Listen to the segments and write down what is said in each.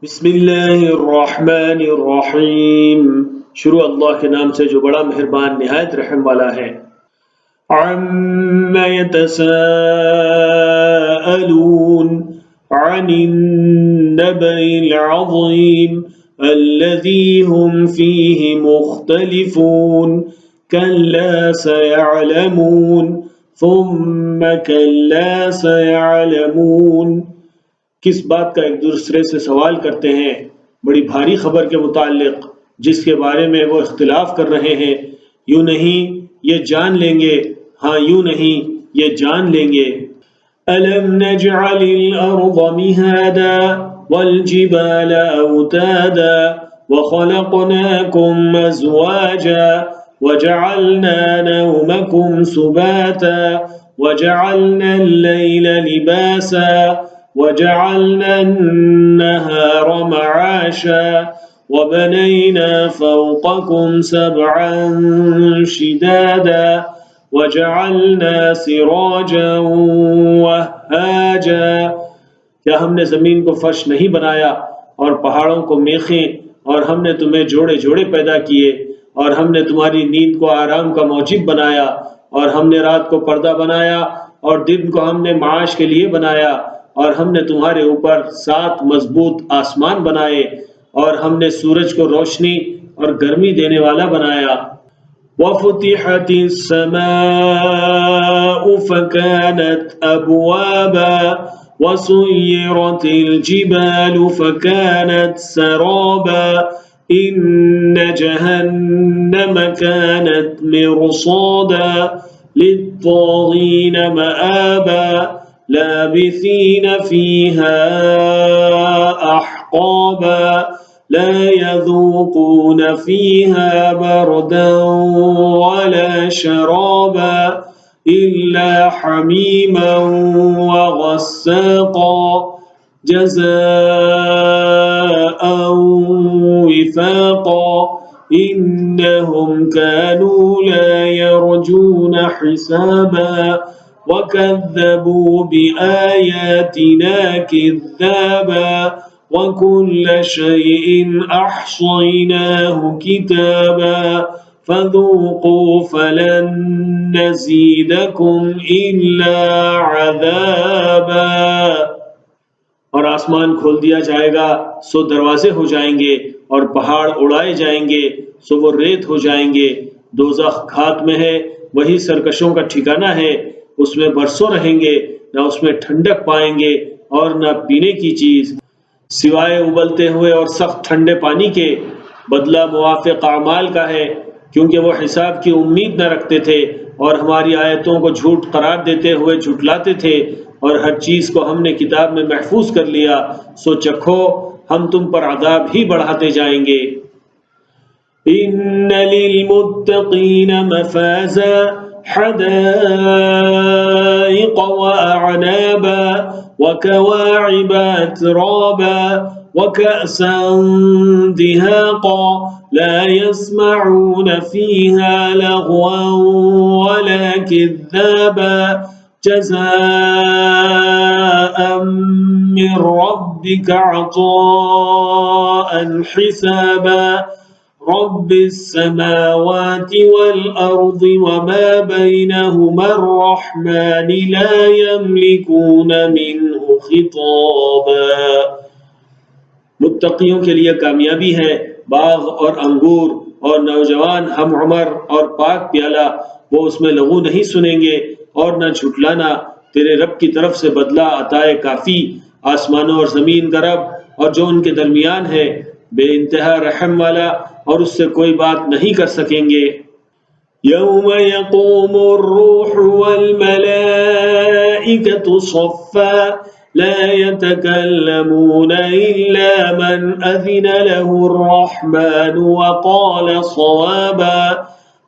बिस्मिल्लाहिर्रहमानिर्रहीम। शुरू अल्लाह के नाम से जो बड़ा मेहरबान निहायत रहम वाला है। अम्मा यतसाअलून अनिन नबइल अज़ीम अल्लज़ी हुम फ़ीहि मुख्तलिफ़ून कल्ला सयअलमून सुम्मा कल्ला सयअलमून। किस बात का एक दूसरे से सवाल करते हैं, बड़ी भारी खबर के मुताल्लिक जिसके बारे में वो इख्तिलाफ कर रहे हैं। यूं नहीं ये जान लेंगे, हाँ यूं नहीं ये जान लेंगे। अलम नजअलिल अर्ज़ मिहादा वल जिबाल औतादा व खलक़नाकुम अज़वाजा व जअलना नौमकुम सुबाता व जअलना अल-लैल लिबासा वजअलना अन्नहार मआशा वबनैना फौक़कुम सबअन शिदादा वजअलना सिराजन वहाजा। क्या हमने ज़मीन को फर्श नहीं बनाया और पहाड़ों को मेखें, और हमने तुम्हें जोड़े जोड़े पैदा किए, और हमने तुम्हारी नींद को आराम का मौजिब बनाया, और हमने रात को पर्दा बनाया और दिन को हमने माश के लिए बनाया, और हमने तुम्हारे ऊपर 7 मजबूत आसमान बनाए, और हमने सूरज को रोशनी और गर्मी देने वाला बनाया। वफ़ुतिहतिस समाउ फ़कानत अबवाबा वसुय्यिरतिल जिबालु फ़कानत सराबा इन्न जहन्नम कानत मिरसादा लित्तागीन मआबा लाबिसीन फ़ीहा अहक़ाबा ला यज़ूक़ून फ़ीहा बरदन वला शराबा इल्ला हमीमन व गस्साक़ा जज़ाअन विफ़ाक़ा इन्नहुम कानू ला यरजून हिसाबा वकज़्ज़बू बिआयातिना किज़्ज़ाबा वकुल्ल शैइन अहसयनाहु किताबा फ़ज़ूक़ू फ़लन नज़ीदकुम इल्ला अज़ाबा। और आसमान खोल दिया जाएगा सो दरवाजे हो जाएंगे, और पहाड़ उड़ाए जाएंगे सो वो रेत हो जाएंगे। दोज़ख घात में है, वही सरकशों का ठिकाना है। उसमें बरसों रहेंगे, न उसमें ठंडक पाएंगे और न पीने की चीज सिवाय उबलते हुए और सख्त ठंडे पानी के। बदला मुवाफ़िक़ अमाल का है, क्योंकि वो हिसाब की उम्मीद न रखते थे और हमारी आयतों को झूठ करार देते हुए झुठलाते थे। और हर चीज को हमने किताब में महफूज कर लिया, सो चखो हम तुम पर अज़ाब ही बढ़ाते जाएंगे। इन्न लिलमुत्तक़ीन मफ़ाज़ा हदाइक़ व अअनाबा व कवाइब अतराबा व कअसन दिहाक़ा ला यस्मऊन फ़ीहा लग़वन वला किज़्ज़ाबा जज़ाअन मिन रब्बिका अताअन हिसाबा रब्बिस समावाति वल अर्ज़ि वमा बैनहुमा अर्रहमानि ला यमलिकून मिन्हु खिताबा। मुत्तक़ियों के लिए कामयाबी है, बाग और अंगूर और नौजवान हम उमर और पाक प्याला, वो उसमें लग़ू नहीं सुनेंगे और न झुटलाना। तेरे रब की तरफ से बदला अताए काफ़ी, आसमानों और ज़मीन का रब और जो उनके दरमियान है, बेइंतहा रहम वाला, और उससे कोई बात नहीं कर सकेंगे। यौम यक़ूमुर रूहु वल मलाइकतु सफ़्फ़ा ला यतकल्लमून इल्ला मन अज़िन लहुर रहमानु व क़ाल सवाबा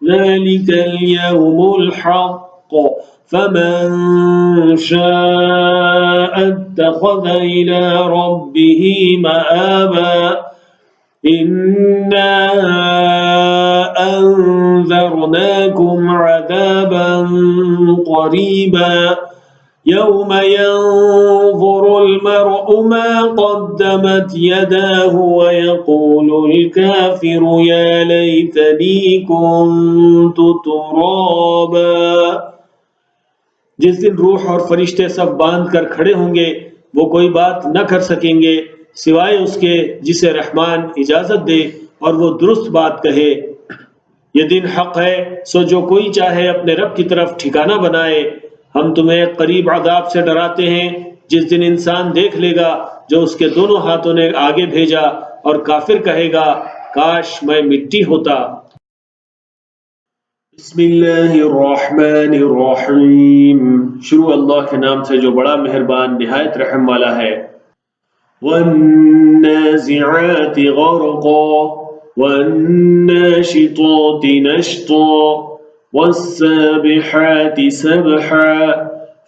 ज़ालिकल यौमुल हक़्क़ फ़मन शाअ इत्तख़ज़ इला रब्बिही मआबा इन्ना अंज़रनाकुम अज़ाबन क़रीबा यौम यंज़ुरुल मर्उ मा क़द्दमत यदाहु व यक़ूलुल काफ़िरु या लैतनी कुन्तु तुराबा। जिस दिन रूह और फरिश्ते सब बांध कर खड़े होंगे, वो कोई बात न कर सकेंगे सिवाय उसके जिसे रहमान इजाजत दे और वो दुरुस्त बात कहे। ये दिन हक है, सो जो कोई चाहे अपने रब की तरफ ठिकाना बनाए। हम तुम्हें करीब अज़ाब से डराते हैं, जिस दिन इंसान देख लेगा जो उसके दोनों हाथों ने आगे भेजा, और काफिर कहेगा काश मैं मिट्टी होता। बिस्मिल्लाहिर्रहमानिर्रहीम। शुरू अल्लाह के नाम से जो बड़ा मेहरबान निहायत रहम वाला है। वन्नाज़िआति ग़रक़ा वन्नाशिताति नश्ता वस्साबिहाति सबहा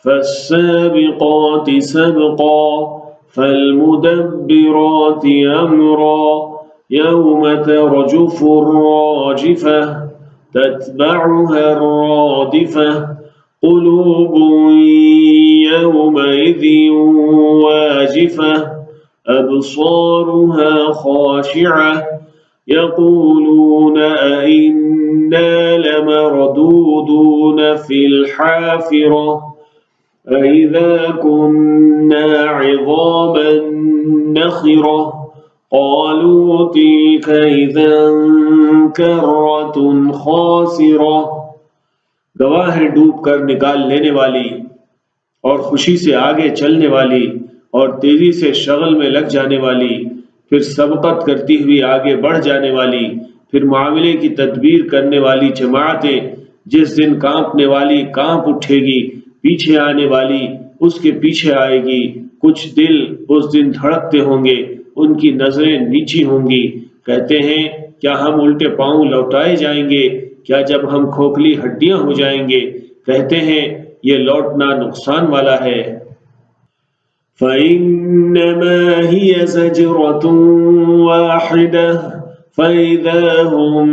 फस्साबिक़ाति सबक़ा फल्मुदब्बिराति अम्रा यौम तरजुफ़ुर राजिफ़ह तत्बअुहा रादिफ़ह क़ुलूबुन यौमइज़िन वाजिफ़ह अब्सारुहा ख़ाशिअह यक़ूलून अइन्ना लमरदूदून फ़िल हाफ़िरह अइज़ा कुन्ना इज़ामन नख़िरह क़ालू तिल्क इज़न कर्रतुन ख़ासिरह। गवाह है डूब कर निकाल लेने वाली और खुशी से आगे चलने वाली और तेजी से शगल में लग जाने वाली, फिर सबकत करती हुई आगे बढ़ जाने वाली, फिर मामले की तदबीर करने वाली जमातें। जिस दिन कांपने वाली कांप उठेगी, पीछे आने वाली उसके पीछे आएगी। कुछ दिल उस दिन धड़कते होंगे, उनकी नजरें नीची होंगी। कहते हैं क्या हम उल्टे पांव लौटाए जाएंगे, क्या जब हम खोखली हड्डियां हो जाएंगे। कहते हैं ये लौटना नुकसान वाला है। फ़इन्नमा हिय ज़जरतुन वाहिदह फ़इज़ा हुम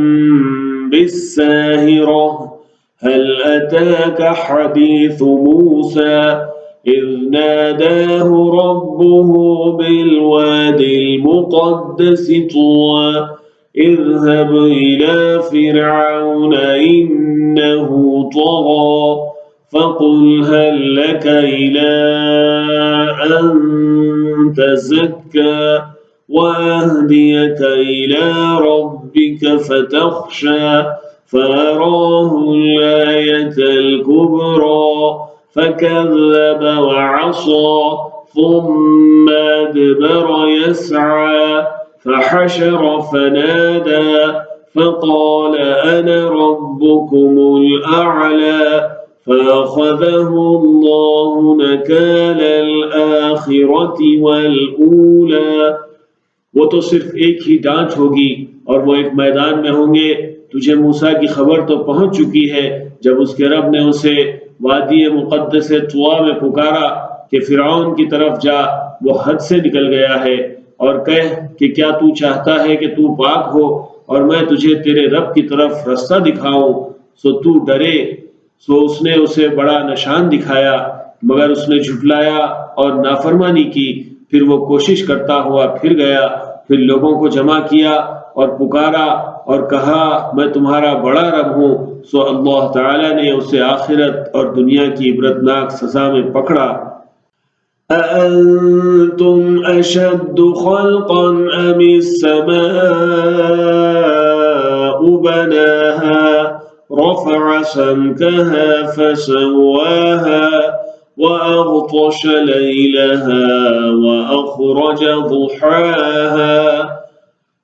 बिस्साहिरह हल अताक हदीथु मूसा इज़ नादाहु रब्बुहु बिलवादिल मुक़द्दसि तुवा इज़हब इला फ़िरऔन इन्नहु तग़ा फ़क़ुल हल लक इला अन तज़क्का वअहदियक इला रब्बिक फ़तख़शा फ़अराहु आयतल कुब्रा फ़कज़्ज़ब वअصى ثم أدبر يسعى فحشر فنادى فقال أنا ربكم الأعلى فأخذه الله نكال الآخرة والأولى। वो तो सिर्फ एक ही डांट होगी और वो एक मैदान में होंगे। तुझे मूसा की खबर तो पहुंच चुकी है जब उसके रब ने उसे वादी मुक़द्दस तुआ में पुकारा कि फिरौन की तरफ जा, वो हद से निकल गया है, और कह कि क्या तू चाहता है कि तू पाक हो और मैं तुझे तेरे रब की तरफ रास्ता दिखाऊं, सो तू डरे। सो उसने उसे बड़ा निशान दिखाया, मगर उसने झुटलाया और नाफरमानी की। फिर वो कोशिश करता हुआ फिर गया, फिर लोगों को जमा किया और पुकारा और कहा मैं तुम्हारा बड़ा रब हूँ। सो अल्लाह ताला ने उसे आखिरत और दुनिया की इबरतनाक सजा में पकड़ा। अअंतुम अशद्दु खल्क़न अमिस्समाउ बनाहा रफ़अ समकहा फसव्वाहा वअग़तश लैलहा वअख़रज दुहाहा।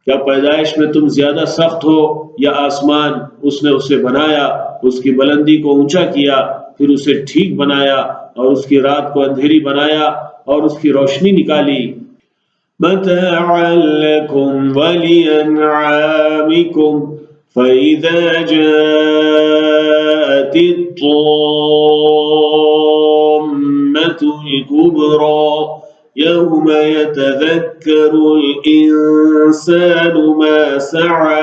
क्या पैदाइश में तुम ज्यादा सख्त हो या आसमान? उसने उसे बनाया, उसकी बुलंदी को ऊंचा किया, फिर उसे ठीक बनाया और उसकी रात को अंधेरी बनाया और उसकी रोशनी निकाली। मताअन लकुम वलिअनआमिकुम फ़इज़ा जाअतित ताम्मतुल कुब्रा यौम यतज़क्करुल इंसानु मा सअा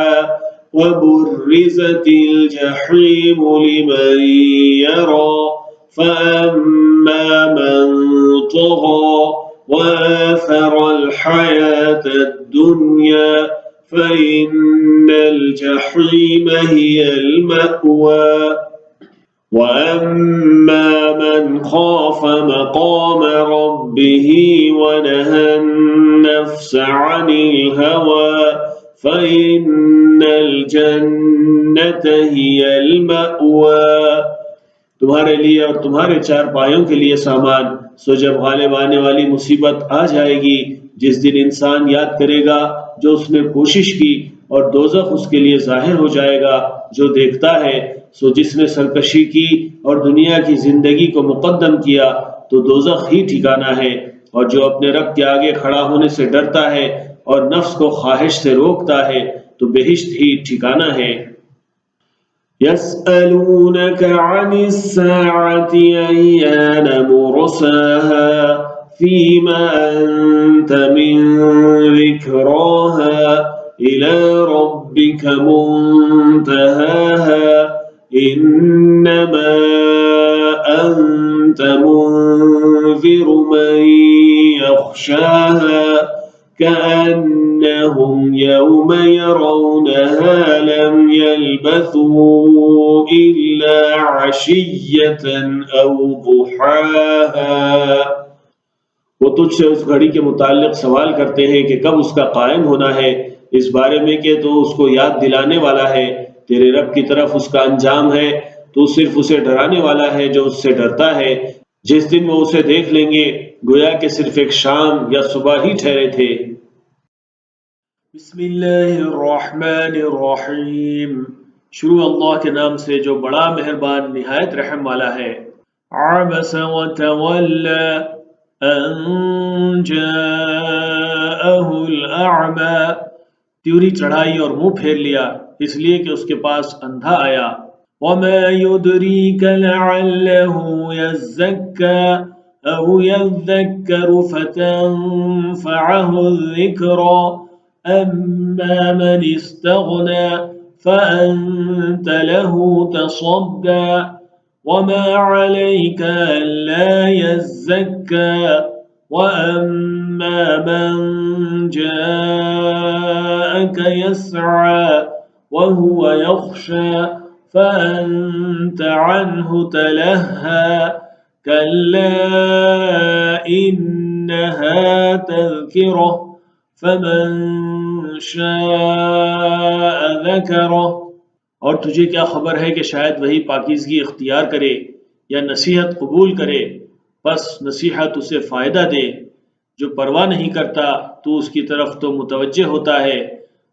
वबुर्रिज़तिल जहीमु लिमन यरा فأما من طغى وآثر الحياة الدنيا فإن الجحيم هي المأوى وأما من خاف مقام ربه ونهى النفس عن الهوى فإن الجنة هي المأوى। तुम्हारे लिए और तुम्हारे चार पायों के लिए सामान। सो जब गालिब आने वाली मुसीबत आ जाएगी, जिस दिन इंसान याद करेगा जो उसने कोशिश की, और दोज़ख उसके लिए जाहिर हो जाएगा जो देखता है। सो जिसने सरकशी की और दुनिया की जिंदगी को मुकद्दम किया तो दोज़ख ही ठिकाना है। और जो अपने रब के आगे खड़ा होने से डरता है और नफ्स को ख्वाहिश से रोकता है तो बेहिश्त ही ठिकाना है। يسألونك عن الساعة أيان مرساها فيما أنت من ذكراها إلى ربك منتهاها إنما أنت منذر من يخشاها كأنهم يوم يرونها لم يلبثوا إلا عشية أو ضحاها। वो तुझसे उस घड़ी के मुताल्लिक सवाल करते हैं कि कब उसका कायम होना है। इस बारे में कि तो उसको याद दिलाने वाला है, तेरे रब की तरफ उसका अंजाम है। तू सिर्फ उसे डराने वाला है जो उससे डरता है। जिस दिन वो उसे देख लेंगे गोया कि सिर्फ एक शाम या सुबह ही ठहरे थे। बिस्मिल्लाहिर्रहमानिर्रहीम। शुरू अल्लाह के नाम से जो बड़ा मेहरबान निहायत रहम वाला है। अबस व तवल्ला अन जाअहुल अअमा। त्यूरी चढ़ाई और मुंह फेर लिया इसलिए कि उसके पास अंधा आया। वमा युद्रीक लअल्लहु यज़क्का औ यज़क्करु फतंफ़अहु ज़िक्रा अम्मा मन इस्तग़ना फ़अन्त लहु तसद्दा वमा अलैक अल्ला यज़्ज़क्का वअम्मा मन जाअक यस्आ वहुव यख्शा फ़अन्त अन्हु तलहा कल्ला इन्नहा तज़किरह फ़मन शाअ ज़करह। और तुझे क्या खबर है कि शायद वही पाकीज़गी इख्तियार करे या नसीहत कबूल करे, बस नसीहत उसे फ़ायदा दे। जो परवाह नहीं करता तू उसकी तरफ तो मुतवज्जे होता है,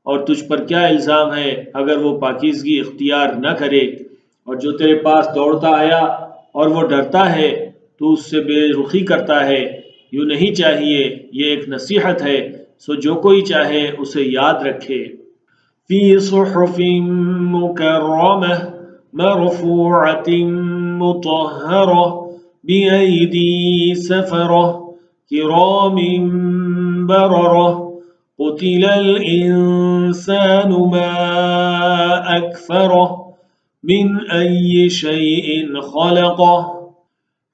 और तुझ पर क्या इल्ज़ाम है अगर वो पाकीज़गी इख्तियार न करे। और जो तेरे पास दौड़ता आया और वो डरता है तो उससे बेरुखी करता है। यूँ नहीं चाहिए, ये एक नसीहत है। सो जो कोई चाहे उसे याद रखे। फ़ी सुहुफ़िन मुकर्रमह मरफ़ूअतिन मुतहहरह बिअयदी सफ़रह किरामिन बररह क़ुतिलल इंसानु मा अकफ़रह मिन अय्यि शैइन ख़लक़ह।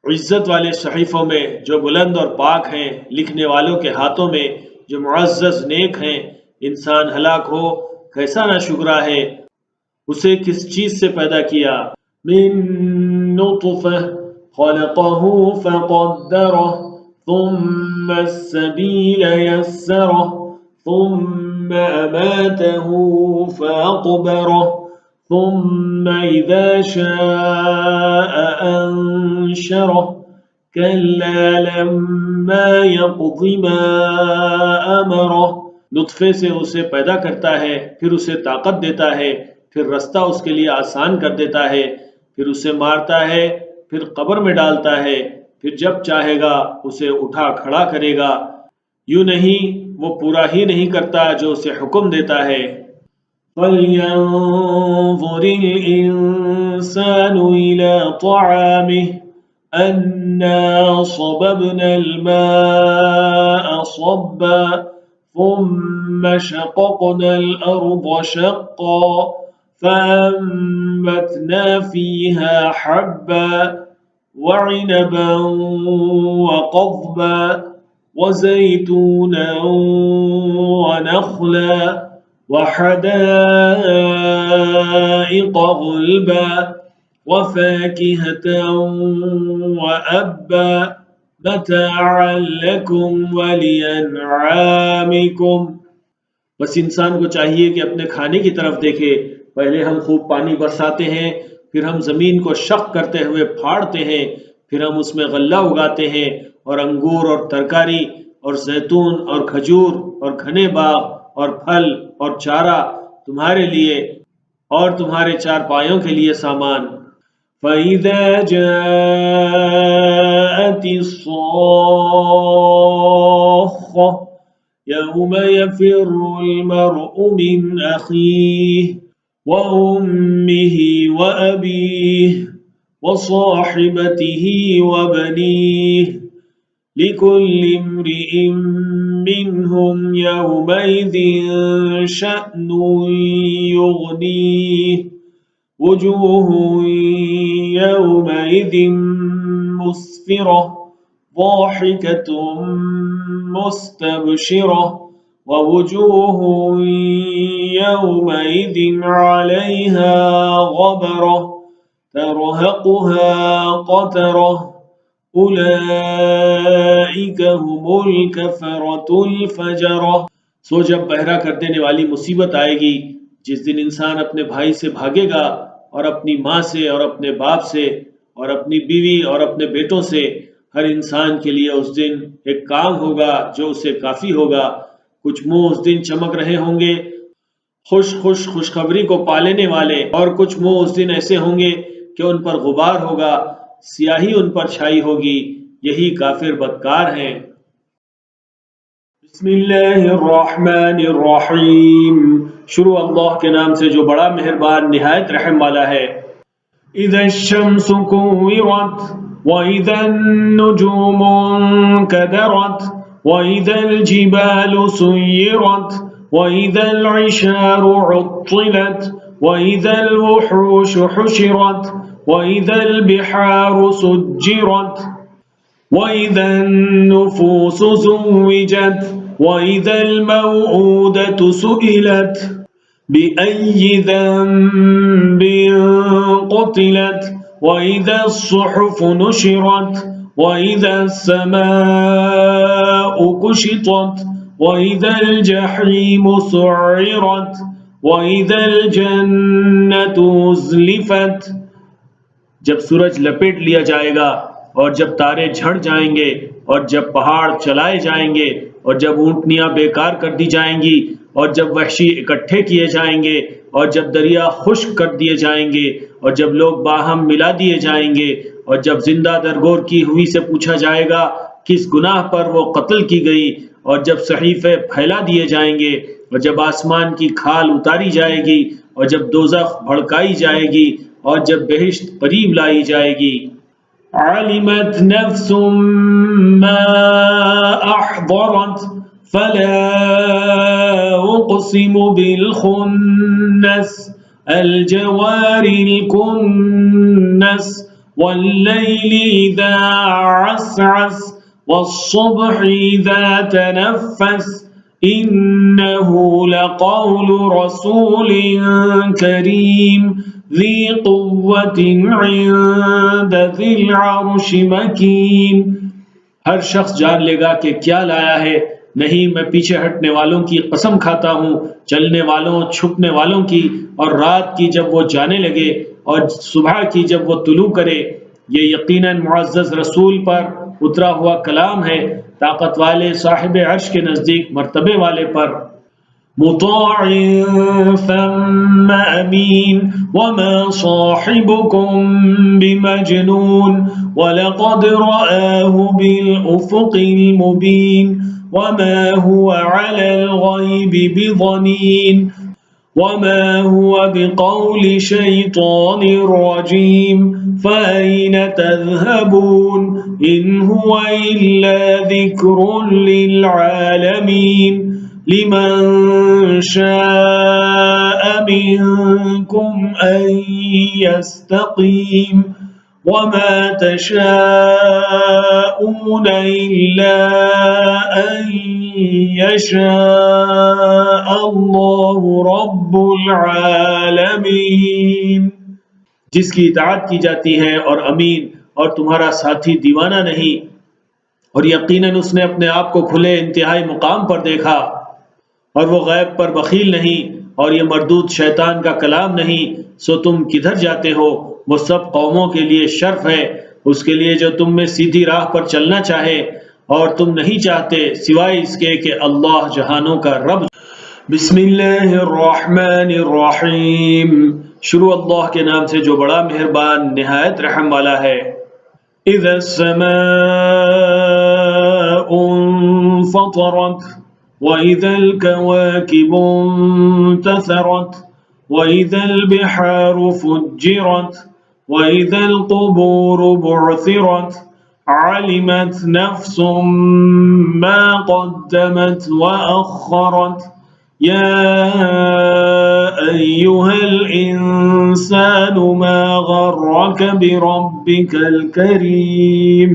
इज्जत वाले सहीफ़ों में जो बुलंद और पाक हैं, लिखने वालों के हाथों में जो मुअज़्ज़ज़ नेक हैं। इंसान हलाक हो, कैसा नाशुक्रा है। उसे किस चीज़ से पैदा किया। मिन नुत्फ़ह ख़लक़हु फ़क़द्दरह थुम्मा अस्सबील यस्सरह थुम्मा अमातहु फ़अक़बरह थुम्मा इज़ा शाअ अंशरह कल्ला लम्मा यक़्ज़ि मा अमरह। नुत्फ़े से उसे पैदा करता है, फिर उसे ताकत देता है, फिर रास्ता उसके लिए आसान कर देता है, फिर उसे मारता है, फिर कब्र में डालता है, फिर जब चाहेगा उसे उठा खड़ा करेगा। यूँ नहीं, वो पूरा ही नहीं करता जो उसे हुक्म देता है। फल्यंज़ुरिल इंसानु इला तआमिह अन्ना सबबनल माअ सब्बा थुम्मा शक़क़नल अर्ज़ शक़्क़ा फ़अंबतना फ़ीहा हब्बा وعنبا وقضبا وزيتونا ونخلا وحدائق غلبا وفاكهة وأبا متاعا لكم ولأنعامكم। बस इंसान को चाहिए कि अपने खाने की तरफ देखे। पहले हम खूब पानी बरसाते हैं, फिर हम जमीन को शक करते हुए फाड़ते हैं, फिर हम उसमें गल्ला उगाते हैं और अंगूर और तरकारी और जैतून और खजूर और घने बाग और फल और चारा तुम्हारे लिए और तुम्हारे चारपायों के लिए सामान। فإذا جاءت الصاخة يوم يفر المرء من أخيه وأمه وأبيه وصاحبته وبنيه لكل امرئ منهم يومئذ شأن يغنيه وجوه يومئذ مسفرة ضاحكة مستبشرة ووجوه يومئذ عليها غبرة ترهقها قترة أولئك هم الكفرة الفجرة। सो जब पहरा कर देने वाली मुसीबत आएगी, जिस दिन इंसान अपने भाई से भागेगा और अपनी माँ से और अपने बाप से और अपनी बीवी और अपने बेटों से, हर इंसान के लिए उस दिन एक काम होगा जो उसे काफी होगा। कुछ मुंह उस दिन चमक रहे होंगे खुशखबरी को पालेने वाले, और कुछ मुंह उस दिन ऐसे होंगे कि उन पर गुबार होगा, स्याही उन पर छाई होगी। यही काफिर बदकार हैं। बिस्मिल्लाहिर्रहमानिर्रहीम। शुरू अल्लाह के नाम से जो बड़ा मेहरबान निहायत रहम वाला है। इज़्शम्सु कुव्विरत वइज़न्नुजूमु कदरत वइज़ल जिबालु सुय्यिरत वइज़ल इशारु उत्तिलत वइज़ल वुहूशु हुशिरत वइज़ल बिहारु सुज्जिरत वइज़ा अन्नुफूसु ज़ुव्विजत वइज़ा अलमौऊदतु सुइलत बिअय्यि ज़ंबिन क़ुतिलत वइज़ा अस्सुहुफ़ु नुशिरत वइज़ा अस्समाउ कुशितत वइज़ा अलजहीमु सुइरत वइज़ा अलजन्नतु उज़्लिफ़त। जब सूरज लपेट लिया जाएगा और जब तारे झड़ जाएंगे और जब पहाड़ चलाए जाएंगे और जब ऊंटनियां बेकार कर दी जाएंगी और जब वहशी इकट्ठे किए जाएंगे और जब दरिया खुश्क कर दिए जाएंगे और जब लोग बाहम मिला दिए जाएंगे और जब जिंदा दरगोर की हुई से पूछा जाएगा किस गुनाह पर वो कत्ल की गई और जब सहीफे फैला दिए जाएंगे और जब आसमान की खाल उतारी जाएगी और जब दोज़ख भड़काई जाएगी और जब बेहिश्त करीब लाई जाएगी। علمت نفس ما أحضرت فلا أقسم بالخنس الجوار الكنس والليل إذا عسعس والصبح إذا تنفس إنه لقول رسول كريم ذي قوة عند ذي العرش मकीन। हर शख्स जान लेगा कि क्या लाया है। नहीं, मैं पीछे हटने वालों की कसम खाता हूँ, चलने वालों, छुपने वालों की, और रात की जब वो जाने लगे और सुबह की जब वो तुलू करे। ये यकीनन मुअज़्ज़ज़ रसूल पर उतरा हुआ कलाम है, ताकत वाले साहिब अर्श के नजदीक मर्तबे वाले पर। मुताअ थम्म अमीन वमा साहिबुकुम बिमजनून वलक़द रआहु बिलउफ़ुक़िल मुबीन वमा हुवा अलल ग़ैबि बिज़नीन वमा हुवा बिक़ौलि शैतानिर रजीम फ़अय्न तज़हबून इन हुवा इल्ला ज़िक्रुन लिल आलमीन लिमन शाअ मिनकुम अन यस्तक़ीम वमा तशाऊन इल्ला अन यशा अल्लाहु रब्बुल आलमीन। जिसकी इताअत की जाती है और अमीन और तुम्हारा साथी दीवाना नहीं, और यकीनन उसने अपने आप को खुले इंतहाई मुकाम पर देखा, और वो गैब पर बखील नहीं, और ये मरदूद शैतान का कलाम नहीं। सो तुम किधर जाते हो? वो सब कौमों के लिए शर्फ है, उसके लिए जो तुम में सीधी राह पर चलना चाहे, और तुम नहीं चाहते सिवाय इसके कि अल्लाह जहानों का रब। बिस्मिल्लाहिर्रहमानिर्रहीम। शुरू अल्लाह के नाम से जो बड़ा मेहरबान निहायत रहम वाला है। इज़ा अस्समाउ फ़तरत वइज़ल कवाकिबु इंतसरत वइज़ल बिहारु फुज्जिरत वइज़ल क़ुबूरु बु'थिरत अलिमत नफ्सुम मा क़द्दमत व अख़्ख़रत या अय्युहल इंसानु मा गर्रक बिरब्बिकल करीम।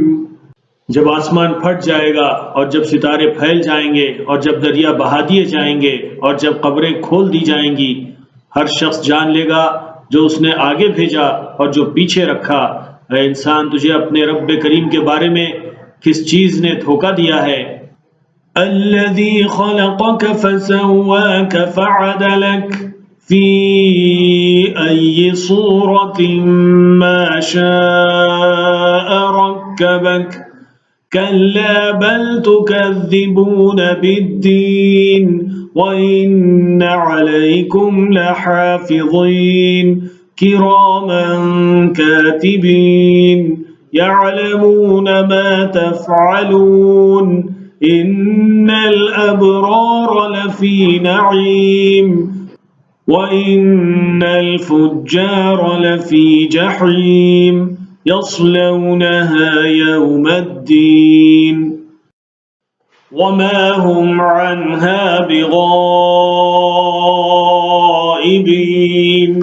जब आसमान फट जाएगा और जब सितारे फैल जाएंगे और जब दरिया बहा दिए जाएंगे और जब कब्रें खोल दी जाएंगी, हर शख्स जान लेगा जो उसने आगे भेजा और जो पीछे रखा। ऐ इंसान, तुझे अपने रब्ब करीम के बारे में किस चीज ने धोखा दिया है? अल्लज़ी खलक़क फसव्वाक फअदलक फी अय्यि सूरतिन मा शाअ रक्कबक कल्ला बल तुकज़्ज़िबून बिद्दीन व इन्न अलैकुम लहाफ़िज़ीन किरामन कातिबीन यअलमून मा तफ़अलून इन्नल अबरार लफ़ी नईम व इन्नल फुज्जार लफ़ी जहीम यस्लौनहा यौमद्दीन वमा हुम अन्हा बिगाइबीन।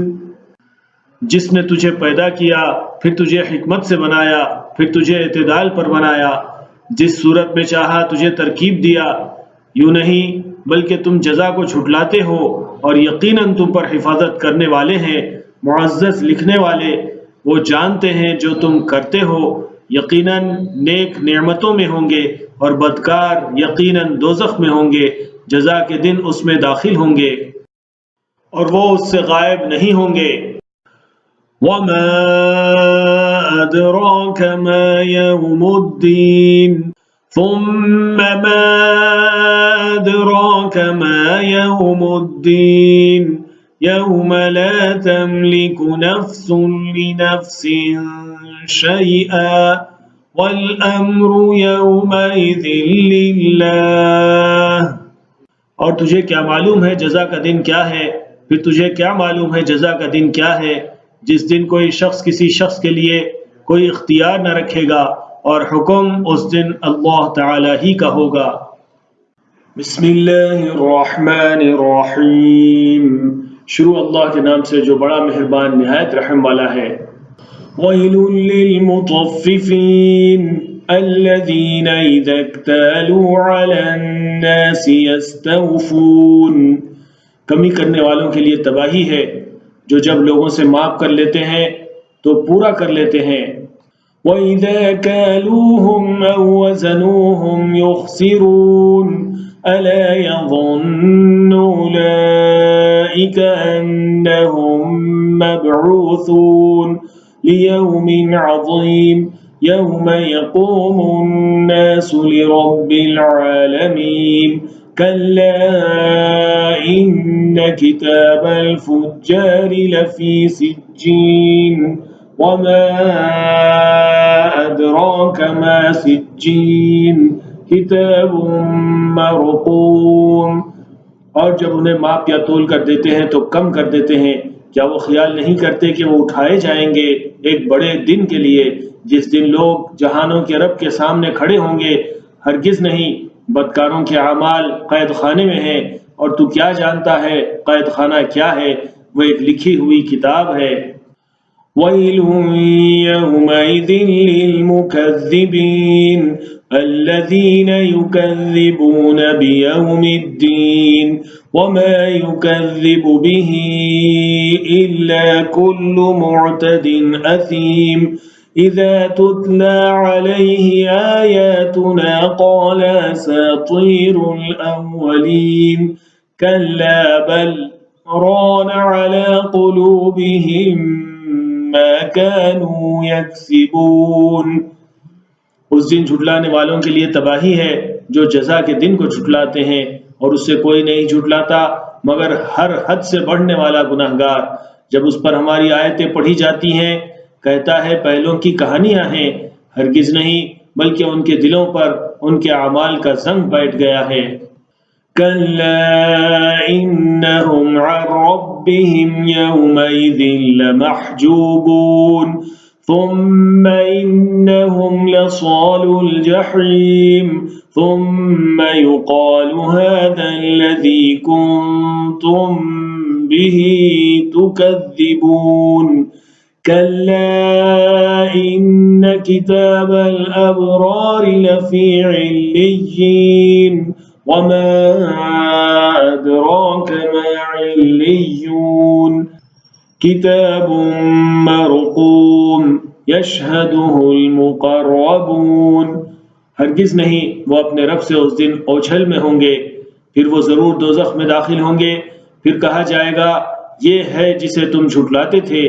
जिसने तुझे पैदा किया, फिर तुझे हिकमत से बनाया, फिर तुझे इत्तेदाल पर बनाया, जिस सूरत में चाहा तुझे तरकीब दिया। यूं नहीं बल्कि तुम जज़ा को झुटलाते हो, और यकीनन तुम पर हिफाजत करने वाले हैं मुअज़्ज़ज़ लिखने वाले। वो जानते हैं जो तुम करते हो। यकीनन नेक नेमतों में होंगे और बदकार यकीनन दोज़ख में होंगे। जज़ा के दिन उसमें दाखिल होंगे और वो उससे गायब नहीं होंगे। वमा अदराक मा यौमुद्दीन सुम्मा मा अदराक मा यौमुद्दीन यौम ला तमलिकु नफ्सुन लिनफ्सिन शैआ वल अम्रु यौमइज़िन लिल्लाह। और तुझे क्या मालूम है जज़ा का दिन क्या है? फिर तुझे क्या मालूम है जज़ा का दिन क्या है? जिस दिन कोई शख्स किसी शख्स के लिए कोई इख्तियार न रखेगा, और हुक्म उस दिन अल्लाह ताला ही का होगा। बिस्मिल्लाहिर्रहमानिर्रहीम। शुरू अल्लाह के नाम से जो बड़ा मेहरबान निहायत रहम वाला है। वैलुल लिलमुतफ्फिफीन अल्लज़ीना इज़ा इक्तालू अलन नासि यस्तौफून। कमी करने वालों के लिए तबाही है, जो जब लोगों से माफ कर लेते हैं तो पूरा कर लेते हैं। वइज़ा कालूहुम औ वज़नूहुम युख़सिरून अला यज़ुन्नु उलाइका अन्नहुम मबऊसून लियौमिन अज़ीम यौम यक़ूमुन नासु लिरब्बिल आलमीन कल्ला इन्न किताबल फुज्जारि लफ़ी सिज्जीन वमा अदराक मा सिज्जीन किताबुम मरक़ूम। और जब उन्हें माप या तोल कर देते हैं तो कम कर देते हैं। क्या वो ख्याल नहीं करते कि वो उठाए जाएंगे एक बड़े दिन के लिए, जिस दिन लोग जहानों के रब के सामने खड़े होंगे? हरगिज नहीं, बदकारों के अमाल कैद खाने में हैं, और तू क्या जानता है कैद खाना क्या है? वो एक लिखी हुई किताब है। ويل يومئذ للمكذبين الذين يكذبون بيوم الدين وما يكذب به إلا كل معتد أثيم إذا تتلى عليه آياتنا قال أساطير الأولين كلا بل ران على قلوبهم ما كانوا यक्सिबून। उस दिन झुटलाने वालों के लिए तबाही है जो जज़ा के दिन को झुटलाते हैं और उससे कोई नहीं झुटलाता मगर हर हद से बढ़ने वाला गुनाहगार। जब उस पर हमारी आयतें पढ़ी जाती हैं कहता है पहलों की कहानियां हैं, हरगिज नहीं बल्कि उनके दिलों पर उनके अमाल का जंग बैठ गया है। कल्ला इन्नहुम अन रब्बिहिम यौमइज़िन लमहजूबून थुम्मा इन्नहुम लसालुल जहीम थुम्मा युकालु हाज़ाल्लज़ी कुन्तुम बिही तुकज़्ज़िबून कल्ला इन्न किताबल अबरार लफ़ी इल्लिय्यीन वमा अदराक मा इल्लिय्यून किताबुम मरक़ूम यशहदुहुल मुक़र्रबून। हरगिज नहीं वो अपने रब से उस दिन ओझल में होंगे, फिर वो जरूर दोज़ख में दाखिल होंगे। फिर कहा जाएगा ये है जिसे तुम झुटलाते थे।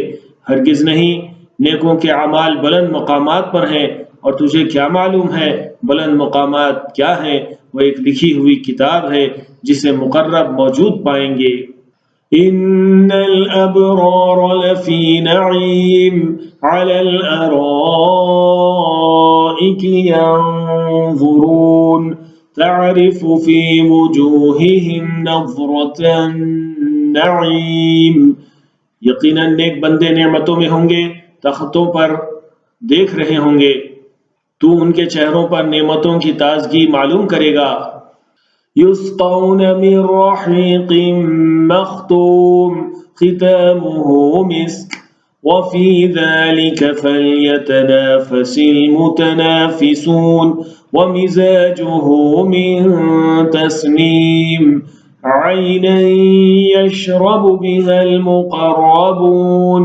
हरगिज नहीं नेकों के अमाल बुलंद मकामात पर हैं और तुझे क्या मालूम है बुलंद मकामात क्या है। वो एक लिखी हुई किताब है जिसे मुकर्रब मौजूद पाएंगे। इन्नल अबरार लफ़ी नईम अलल अराइकि यंज़ुरून तअरिफ़ु फ़ी वुजूहिहिम नज़रतन नईम। यकीनन नेक बंदे नेमतों में होंगे, तख्तों पर देख रहे होंगे, तू उनके चेहरों पर नेमतों की ताजगी मालूम करेगा। युस्क़ौन मिन रहीक़िम मख़्तूम ख़ितामुहु मिस्क वफ़ी ज़ालिका फ़ल्यतनाफ़सिल मुतनाफ़िसून वमिज़ाजुहु मिन तस्नीम ऐनन यशरबु बिहल मुक़र्रबून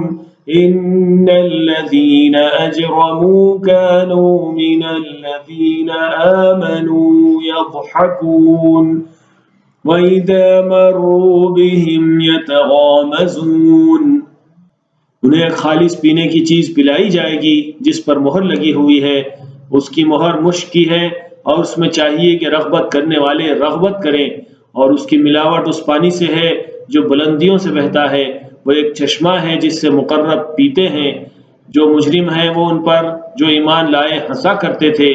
इन्नल्लज़ीना अजरमू कानू मिनल्लज़ीना आमनू यज़हकून वइज़ा मर्रू बिहिम यतग़ामज़ून। उन्हें एक खालिस पीने की चीज पिलाई जाएगी जिस पर मोहर लगी हुई है, उसकी मोहर मुश्क की है और उसमें चाहिए कि रग़बत करने वाले रग़बत करें और उसकी मिलावट उस पानी से है जो बुलंदियों से बहता है। वो एक चश्मा है जिससे मुकर्रब पीते हैं। जो मुजरिम हैं वो उन पर जो ईमान लाए हंसा करते थे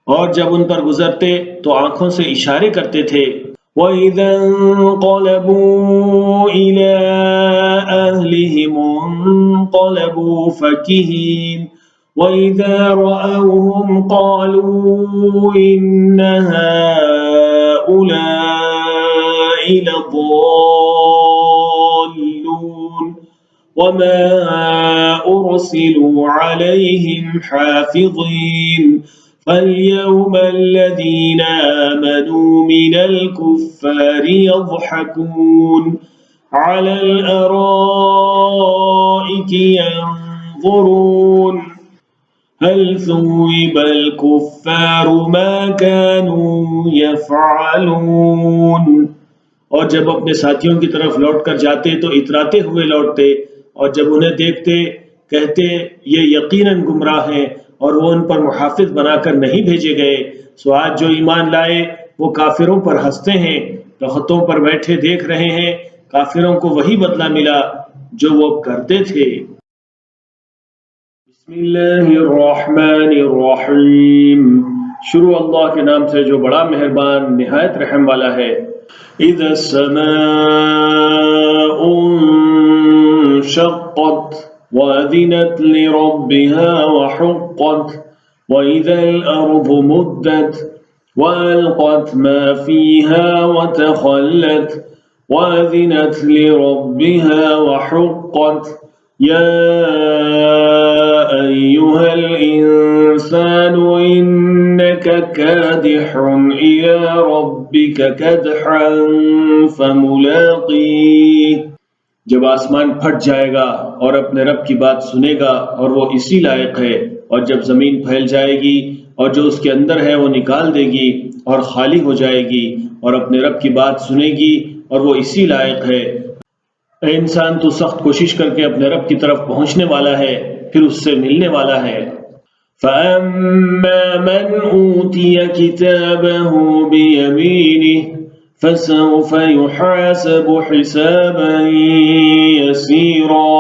और जब उन पर गुजरते तो आंखों से इशारे करते थे। वइज़ा इंक़लबू इला अहलिहिम इंक़लबू फ़कीहीन वइज़ा रअवहुम क़ालू इन्न हाउलाइ लضالून वमा उरसिलू अलैहिम हाफ़िज़ीन فاليوم الذين آمنوا من الكفار يضحكون على الأرائك ينظرون هل ثوب الكفار ما كانوا يفعلون। और जब अपने साथियों की तरफ लौटकर जाते तो इतराते हुए लौटते और जब उन्हें देखते कहते ये यकीनन गुमराह हैं और वो उन पर मुहाफिज बनाकर नहीं भेजे गए। सो आज जो ईमान लाए वो काफिरों पर हंसते हैं, तख्तों पर बैठे देख रहे हैं। काफिरों को वही बदला मिला जो वो करते थे। बिस्मिल्लाहिर्रहमानिर्रहीम। शुरू अल्लाह के नाम से जो बड़ा मेहरबान निहायत रहम वाला है। इज़ा समाउ इंशक़्क़त وأذنت لربها وحقت وإذا الأرض مدت وألقت ما فيها وتخلت وأذنت لربها وحقت या अय्युहल इंसानु इन्नका कादिहुन इला रब्बिका कदहन फमुलाक़ीह। जब आसमान फट जाएगा और अपने रब की बात सुनेगा और वो इसी लायक है, और जब जमीन फैल जाएगी और जो उसके अंदर है वो निकाल देगी और खाली हो जाएगी और अपने रब की बात सुनेगी और वो इसी लायक है। ऐ इंसान, तू सख्त कोशिश करके अपने रब की तरफ पहुंचने वाला है, फिर उससे मिलने वाला है। फअम्मा मन ऊतिय किताबहु बियमीनिह फसौफ युहासबु हिसाबन यसीरा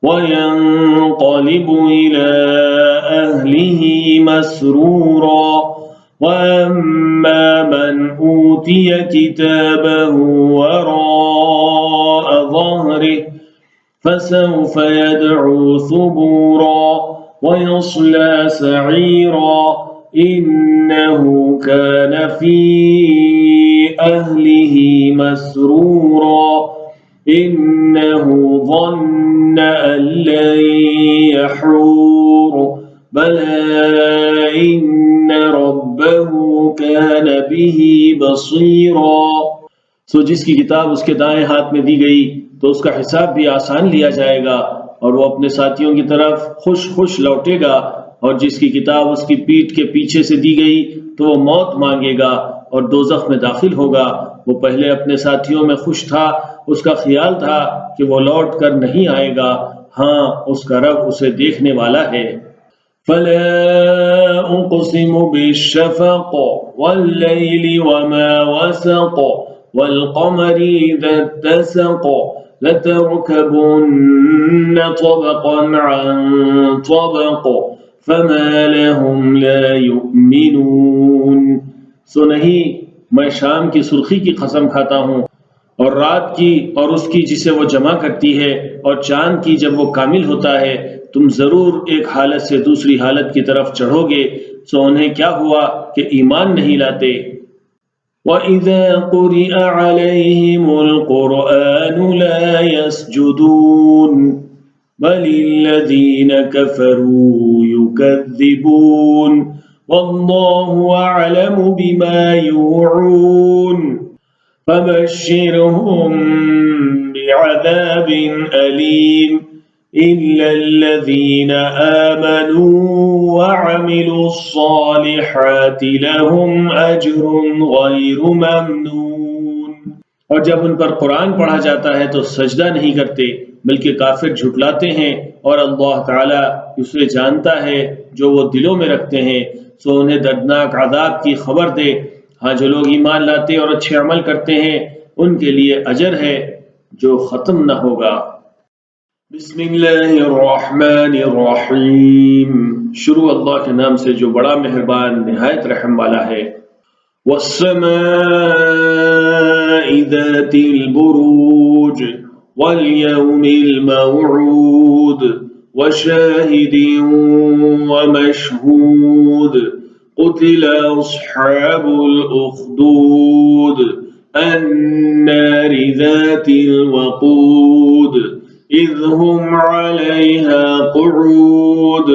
वयंक़लिबु इला अहलिही मसरूरा वअम्मा मन ऊतिय किताबहु वराअ ज़हरिह फसौफ यदअू सुबूरा वयस्ला सईरा इन्नहु कान फी अहलिही मसरूरा इन्नहु ज़न्न अन लन यहूर बला इन्न रब्बहु कान बिही बसीरा। सो जिसकी किताब उसके दाएं हाथ में दी गई तो उसका हिसाब भी आसान लिया जाएगा और वो अपने साथियों की तरफ खुश खुश लौटेगा, और जिसकी किताब उसकी पीठ के पीछे से दी गई तो वो मौत मांगेगा और दोज़ख में दाखिल होगा। वो पहले अपने साथियों में खुश था, उसका ख्याल था कि वो लौट कर नहीं आएगा। हाँ, उसका रब उसे देखने वाला है। फला उक़सिमु बिश्शफ़क़ वल्लैलि वमा वसक़ वल्क़मरि इज़ा इत्तसक़ लतरकबुन्न तबक़न अन तबक़ फमा लहुम ला युमिनून। सो नहीं, मैं शाम की सुर्खी की कसम खाता हूँ, और रात की और उसकी जिसे वो जमा करती है, और चांद की जब वो कामिल होता है। तुम जरूर एक हालत से दूसरी हालत की तरफ चढ़ोगे। सो उन्हें क्या हुआ कि ईमान नहीं लाते। वइज़ा क़ुरिअ अलैहिमुल क़ुरआनु ला यसजुदून बलिल्लज़ीन कफ़रू युकज़्ज़िबून वल्लाहु अअलमु बिमा यूऊन फबश्शिरहुम बिअज़ाबिन अलीम इल्लल्लज़ीन आमनू वअमिलुस्सालिहाति लहुम अज्रुन गैरु ममनून। और जब उन पर कुरान पढ़ा जाता है तो सजदा नहीं करते, बल्कि काफिर झुटलाते हैं, और अल्लाह ताला उसे जानता है जो वो दिलों में रखते हैं। सो उन्हें दर्दनाक अज़ाब की खबर दे। हाँ, जो लोग ईमान लाते और अच्छे अमल करते हैं उनके लिए अजर है जो खत्म न होगा। बिस्मिल्लाहिर्रहमानिर्रहीम। शुरू अल्लाह के नाम से जो बड़ा मेहरबान निहायत रहम वाला है। वस्समाइ ज़ातिल बुरूज वल्यौमिल मौऊद वशाहिदिन वमशहूद क़ुतिला अस्हाबुल उख़दूद अन्नारि ज़ातिल वक़ूद इज़ हुम अलैहा क़ुऊद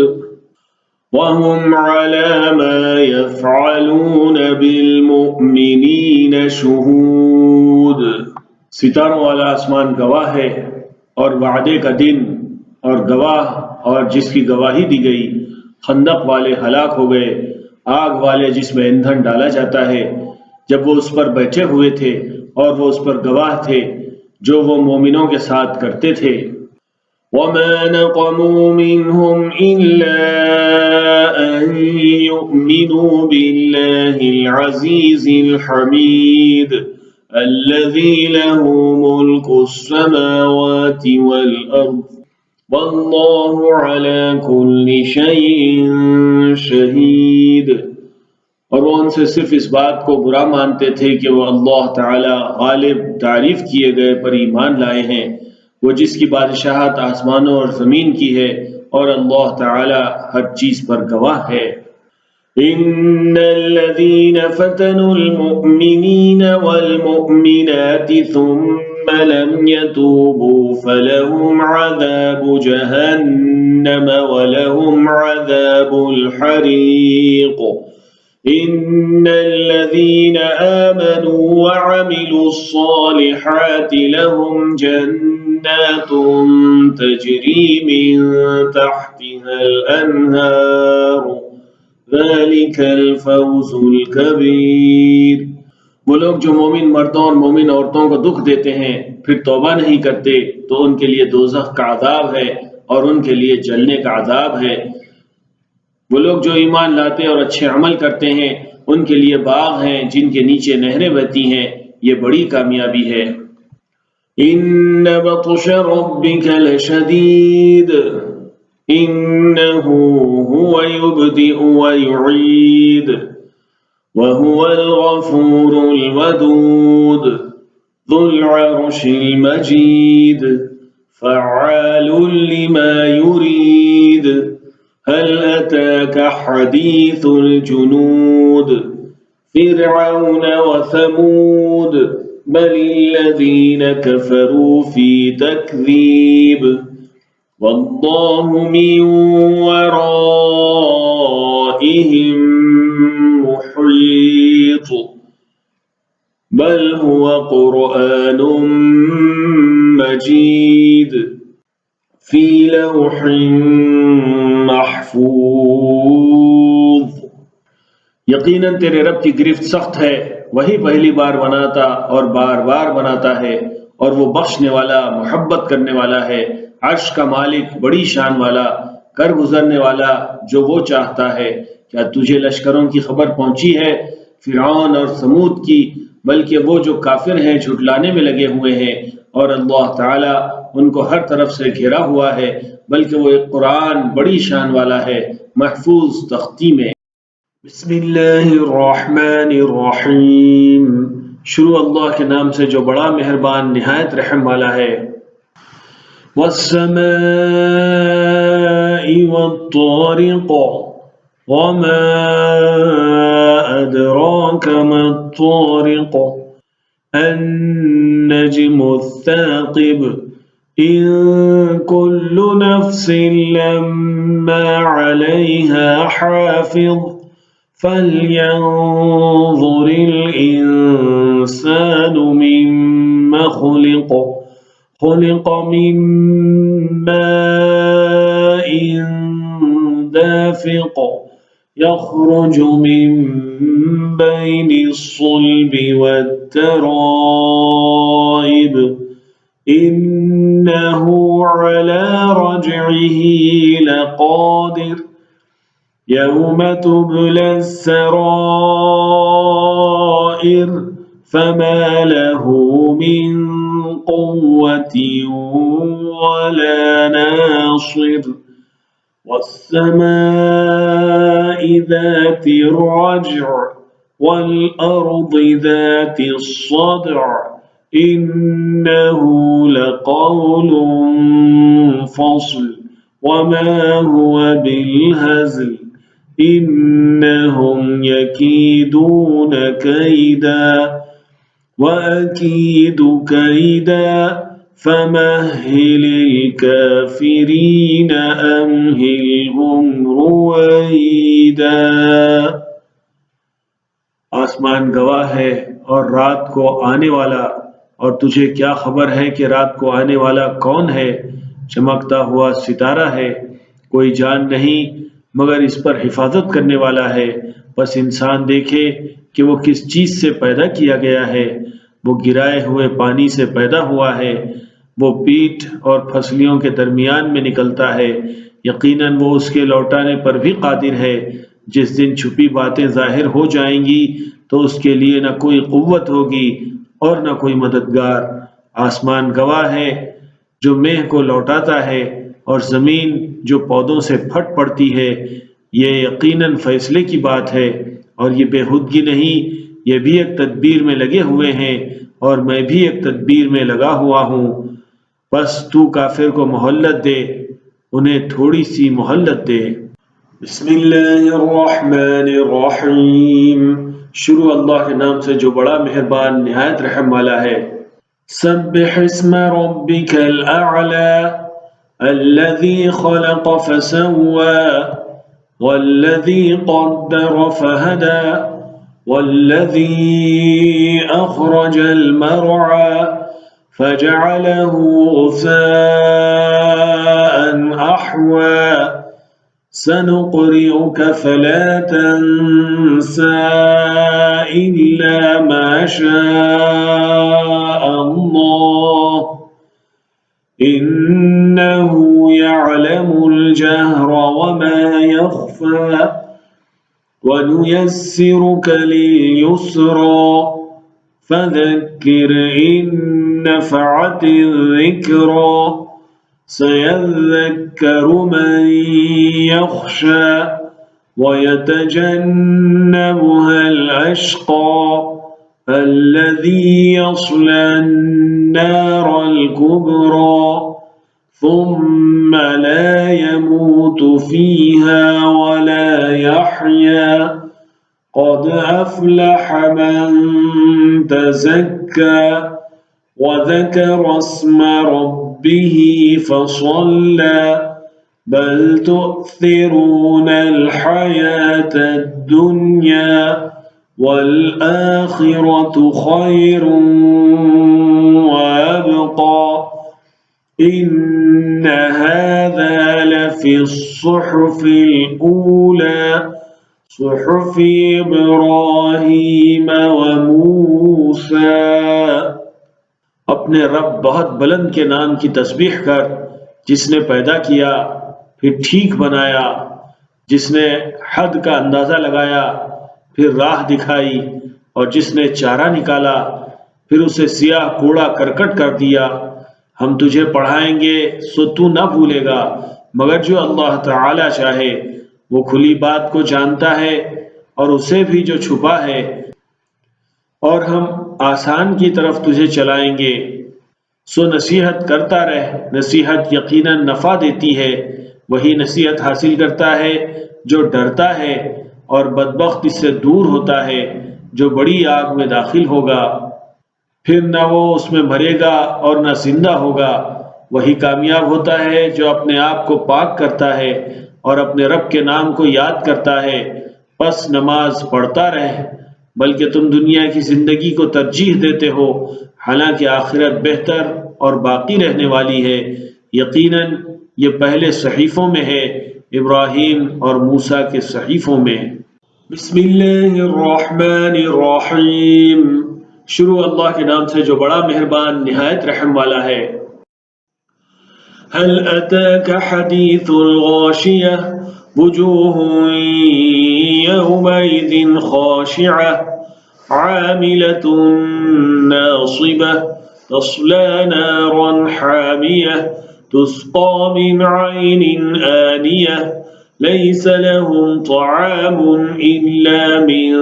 वहुम अला मा यफ़अलून बिलमुमिनीन शुहूद। सितारों वाला आसमान गवाह है, और वादे का दिन और गवाह, और जिसकी गवाही दी गई। खंदक वाले हलाक हो गए, आग वाले जिसमें ईंधन डाला जाता है, जब वो उस पर बैठे हुए थे और वो उस पर गवाह थे जो वो मोमिनों के साथ करते थे। वमा नक़मू मिनहुम इल्ला अन युमिनू बिल्लाहिल अज़ीज़िल हमीद अल्लज़ी लहू मुल्कुस समावाति वल अर्ज़ वल्लाहु अला कुल्लि शैइन शहीद। और वो उनसे सिर्फ इस बात को बुरा मानते थे कि वो अल्लाह ताला गालिब तारीफ किए गए पर ईमान लाए हैं, वो जिसकी बादशाहत आसमानों और ज़मीन की है, और अल्लाह ताला हर चीज़ पर गवाह है। इन्नल्लज़ीन फ़तनुल मुअमिनीन वल मुअमिनाति थुम्मा لم يتوبوا فلهم عذاب جهنم ولهم عذاب الحريق إن الذين آمنوا وعملوا الصالحات لهم جنات تجري من تحتها الأنهار ذلك الفوز الكبيर। वो लोग जो मोमिन मर्दों और मोमिन औरतों को दुख देते हैं फिर तौबा नहीं करते तो उनके लिए दोज़ख का अज़ाब है और उनके लिए जलने का अज़ाब है। वो लोग जो ईमान लाते और अच्छे अमल करते हैं उनके लिए बाग हैं जिनके नीचे नहरें बहती हैं, ये बड़ी कामयाबी है। इन्न बत्श रब्बिक लशदीद इन्नहु हुवा युब्दिउ व युईद व हुवल गफूरुल वदूद ज़ुल अर्शिल मजीद फ़अ्आलुन लिमा युरीद हल अताक हदीथुल जुनूद फ़िरऔन व समूद बलिल्लज़ीन कफ़रू फ़ी तकज़ीब वल्लाहु मिन वराइहिम मुहीत बल हुवा क़ुरआनुम मजीद फ़ी लौहिन महफूज़। यकीनन तेरे रब की गिरफ्त सख्त है, वही पहली बार बनाता और बार बार बनाता है और वो बख्शने वाला मोहब्बत करने वाला है। अर्श का मालिक बड़ी शान वाला कर गुजरने वाला जो वो चाहता है। क्या तुझे लश्करों की खबर पहुंची है फिरौन और समूद की? बल्कि वो जो काफिर हैं झुटलाने में लगे हुए हैं और अल्लाह ताला उनको हर तरफ से घेरा हुआ है। बल्कि वो एक कुरान बड़ी शान वाला है महफूज तख्ती में। बिस्मिल्लाहिर्रहमानिर्रहीम। शुरू अल्लाह के नाम से जो बड़ा मेहरबान निहायत रहम वाला है। वस्समाइ वत्तारिक़ वमा अदराक मत्तारिक़ अन्नज्मुत्साक़िब इन कुल्लु नफ्सिन लम्मा अलैहा हाफ़िज़ फल्यंज़ुरिल इंसानु मिम्मा खुलिक़ खुलिक़ मिन माइन दाफ़िक़ यख़रुजु मिन बैनिस्सुल्बि वत्तराइब इन्नहु अला रज्इही लक़ादिर यौम तुबलस्सराइर फमा लहू मिन क़ुव्वतिन वला नासिर वस्समाइ ज़ातिर रज्अ वल्अर्दि ज़ातिस सद्अ इन्नहु लक़ौलुन फ़स्ल वमा हुवा बिलहज़्ल इन्नहुम यकीदून कैदा वअकीदु कैदा फमह्हिलिल काफ़िरीन अम्हिलहुम रुवैदा। आसमान गवाह है और रात को आने वाला, और तुझे क्या खबर है कि रात को आने वाला कौन है? चमकता हुआ सितारा है, कोई जान नहीं मगर इस पर हिफाजत करने वाला है। बस इंसान देखे कि वो किस चीज से पैदा किया गया है। वो गिराए हुए पानी से पैदा हुआ है, वो पीठ और फसलियों के दरमियान में निकलता है। यकीनन वो उसके लौटाने पर भी कादिर है। जिस दिन छुपी बातें जाहिर हो जाएंगी तो उसके लिए न कोई कुव्वत होगी और न कोई मददगार। आसमान गवाह है जो मेह को लौटाता है और जमीन जो पौधों से फट पड़ती है। ये यकीनन फैसले की बात है और ये बेहुदगी नहीं, ये भी एक तदबीर में लगे हुए हैं और मैं भी एक तदबीर में लगा हुआ हूँ। बस तू काफिर को मोहल्लत दे, उन्हें थोड़ी सी मोहल्लत दे। बिस्मिल्लाहिर्रहमानिर्रहीम। शुरू अल्लाह के नाम से जो बड़ा मेहरबान निहायत रहम वाला है। सब्बिह इस्म रब्बिकल अअला अल्लज़ी खलक़ फसव्वा वल्लज़ी क़द्दर फहदा वल्लज़ी अख़रजल मरअा फजअलहु गुसाअन अहवा सनुक़रिउक फला तंसा इल्ला मा शाअ अल्लाह इन्नहु यअलमुल जहर वमा यख़फ़ा वनुयस्सिरुक लिल-युस्रा फذكر إن نفعت الذكرى سيذكر من يخشى ويتجنبها الأشقى الذي يصلى النار الكبرى ثم لا يموت فيها ولا يحيا قد أفلح من تزكى وذكر اسم ربه فصلى بل تؤثرون الحياة الدنيا والآخرة خير وأبقى إن هذا لفي الصحف الأولى सुहुफ़ इब्राहीम व मूसा। अपने रब बहुत बुलंद के नाम की तस्बीह कर, जिसने पैदा किया फिर ठीक बनाया, जिसने हद का अंदाजा लगाया फिर राह दिखाई, और जिसने चारा निकाला फिर उसे सियाह कूड़ा करकट कर दिया। हम तुझे पढ़ाएंगे सो तू न भूलेगा, मगर जो अल्लाह ताला चाहे वो खुली बात को जानता है और उसे भी जो छुपा है, और हम आसान की तरफ तुझे चलाएंगे। सो नसीहत करता रह, नसीहत यकीनन नफा देती है। वही नसीहत हासिल करता है जो डरता है, और बदबख्त इससे दूर होता है जो बड़ी आग में दाखिल होगा, फिर न वो उसमें मरेगा और न जिंदा होगा। वही कामयाब होता है जो अपने आप को पाक करता है और अपने रब के नाम को याद करता है। बस नमाज पढ़ता रह, बल्कि तुम दुनिया की जिंदगी को तरजीह देते हो, हालांकि आखिरत बेहतर और बाकी रहने वाली है। यकीनन ये पहले सहीफों में है, इब्राहीम और मूसा के सहीफों में। बिस्मिल्लाहिर्रहमानिर्रहीम। शुरू अल्लाह के नाम से जो बड़ा मेहरबान निहायत रहम वाला है। हल अताक हदीथुल गाशिया वुजूहुन यौमइज़िन खाशिआ आमिलतुन नासिबह तस्ला नारन हामियह तुस्क़ा मिन ऐनिन आनियह लैस लहुम तआमुन इल्ला मिन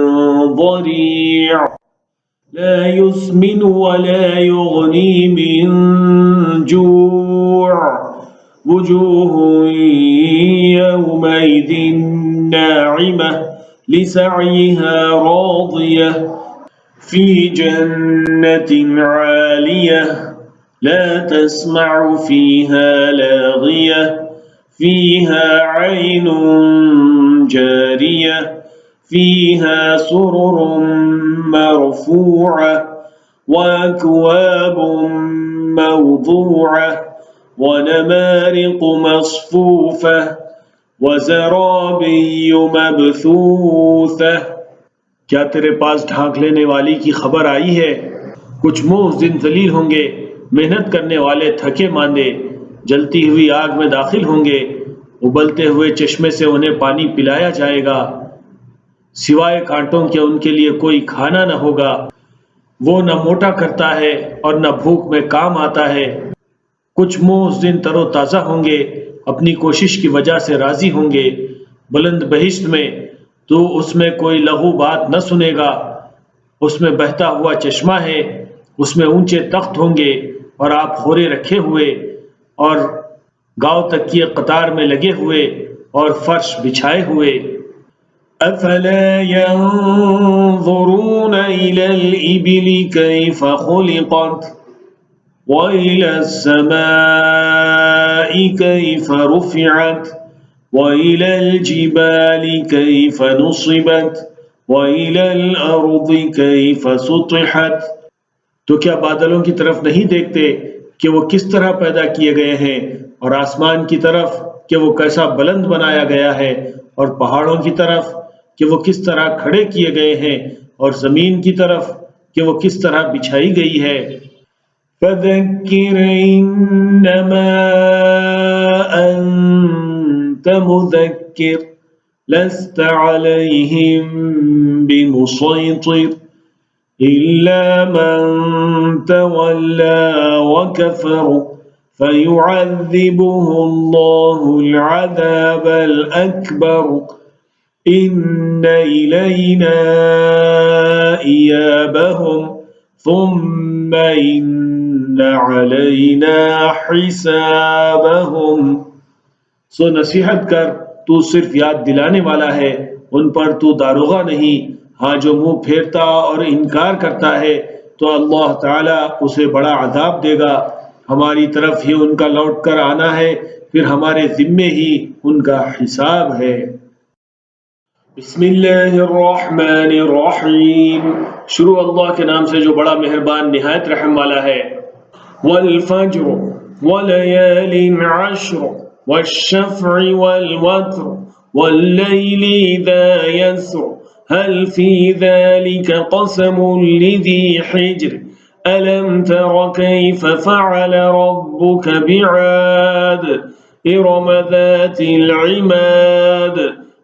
ज़री' ला युस्मिन वला युग़नी मिन जूዕ वुजूहुन यौमइज़िन नाइमह लिसअयिहा राज़ियह फी जन्नतिन आलियह ला तस्मअु फीहा लाग़ियह फीहा ऐनुन जारियह फीहा सुरुरुन मरफूअह व अक्वाबुन मौज़ूअह व नमारिक़ु मस्फ़ूफ़ह व ज़राबिय्यु मबथूथह। क्या तेरे पास ढांक लेने वाली की खबर आई है? कुछ मुँह उस दिन ज़लील होंगे, मेहनत करने वाले थके मांदे जलती हुई आग में दाखिल होंगे। उबलते हुए चश्मे से उन्हें पानी पिलाया जाएगा, सिवाय कांटों के उनके लिए कोई खाना न होगा। वो न मोटा करता है और न भूख में काम आता है। कुछ मुँह उस दिन तरोताज़ा होंगे, अपनी कोशिश की वजह से राजी होंगे। बुलंद बहिश्त में तो उसमें कोई लघु बात न सुनेगा। उसमें बहता हुआ चश्मा है, उसमें ऊंचे तख्त होंगे और आप खोरे रखे हुए और गांव तकिए कतार में लगे हुए और फर्श बिछाए हुए। अफला यंज़ुरून इलल इबिली कैफ़ खुलिक़त وإلى السماء كيف رفعت وإلى الجبال كيف نصبت وإلى الأرض كيف سطحت। तो क्या बादलों की तरफ नहीं देखते कि वो किस तरह पैदा किए गए हैं, और आसमान की तरफ कि वो कैसा बुलंद बनाया गया है, और पहाड़ों की तरफ कि वो किस तरह खड़े किए गए हैं, और जमीन की तरफ कि वो किस तरह बिछाई गई है। फज़क्किर इन्नमा अंत मुज़क्किर लस्त अलैहिम बिमुसैतिर इल्ला मन तवल्ला वकफर फयुअज़्ज़िबुहुल्लाहुल अज़ाबल अकबर इन्ना इलैना इयाबहुम सुम्मा इन्ना अलैना हिसाबहुम। सो नसीहत कर, तू सिर्फ याद दिलाने वाला है, उन पर तू दारोगा नहीं। हाँ, जो मुंह फेरता और इनकार करता है तो अल्लाह ताला उसे बड़ा अजाब देगा। हमारी तरफ ही उनका लौट कर आना है, फिर हमारे जिम्मे ही उनका हिसाब है। बिस्मिल्लाहिर्रहमानिर्रहीम। शुरू अल्लाह के नाम से जो बड़ा मेहरबान निहायत रहम वाला है। वल फज्र वलयालिन अश्र वश्शफ़्इ वल्वत्र वल्लैलि इज़ा यस्र हल फी ज़ालिका क़समुन लिज़ी हिज्र अलम तर कैफ़ फ़अल रब्बुक बिआद इरम ज़ातिल इमाद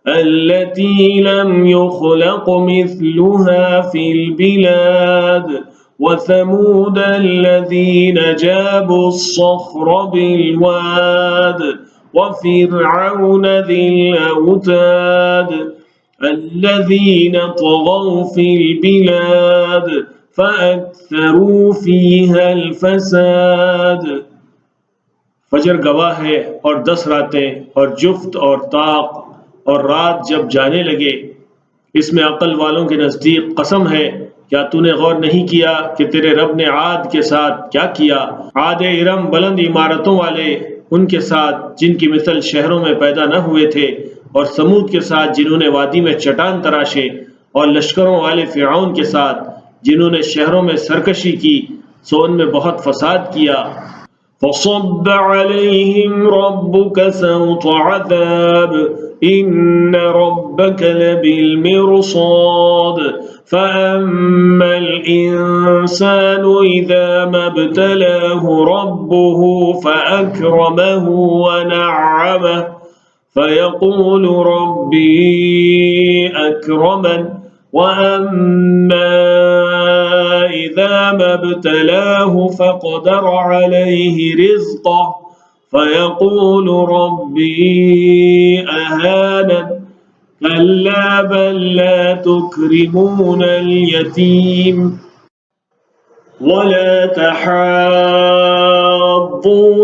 التي لم يخلق مثلها في البلاد وثمود الذين جابوا الصخر بالواد وفرعون ذي الأوتاد الذين طغوا في البلاد فأكثروا فيها الفساد। फजर गवाह है और 10 रातें और जुफ्त और ताक और रात जब जाने लगे। इसमें अक्ल वालों के नजदीक कसम है। क्या तूने गौर नहीं किया कि तेरे रब ने आद के साथ क्या किया? आद इरम बुलंद इमारतों वाले, उनके साथ जिनकी मिसल शहरों में पैदा न हुए थे, और समूद के साथ जिन्होंने वादी में चट्टान तराशे, और लश्करों वाले फिरौन के साथ जिन्होंने शहरों में सरकशी की, सो उनमें बहुत फसाद किया। فصب عليهم ربك سوط عذاب إن ربك لبالمرصاد فأما الإنسان إذا ما ابتلاه ربه فأكرمه ونعمه فيقول ربي أكرمن وأما إذا ما ابتلاه فقدر عليه رزقه فيقول ربي أهانن كلا بل لا تكرمون اليتيم ولا تحاضون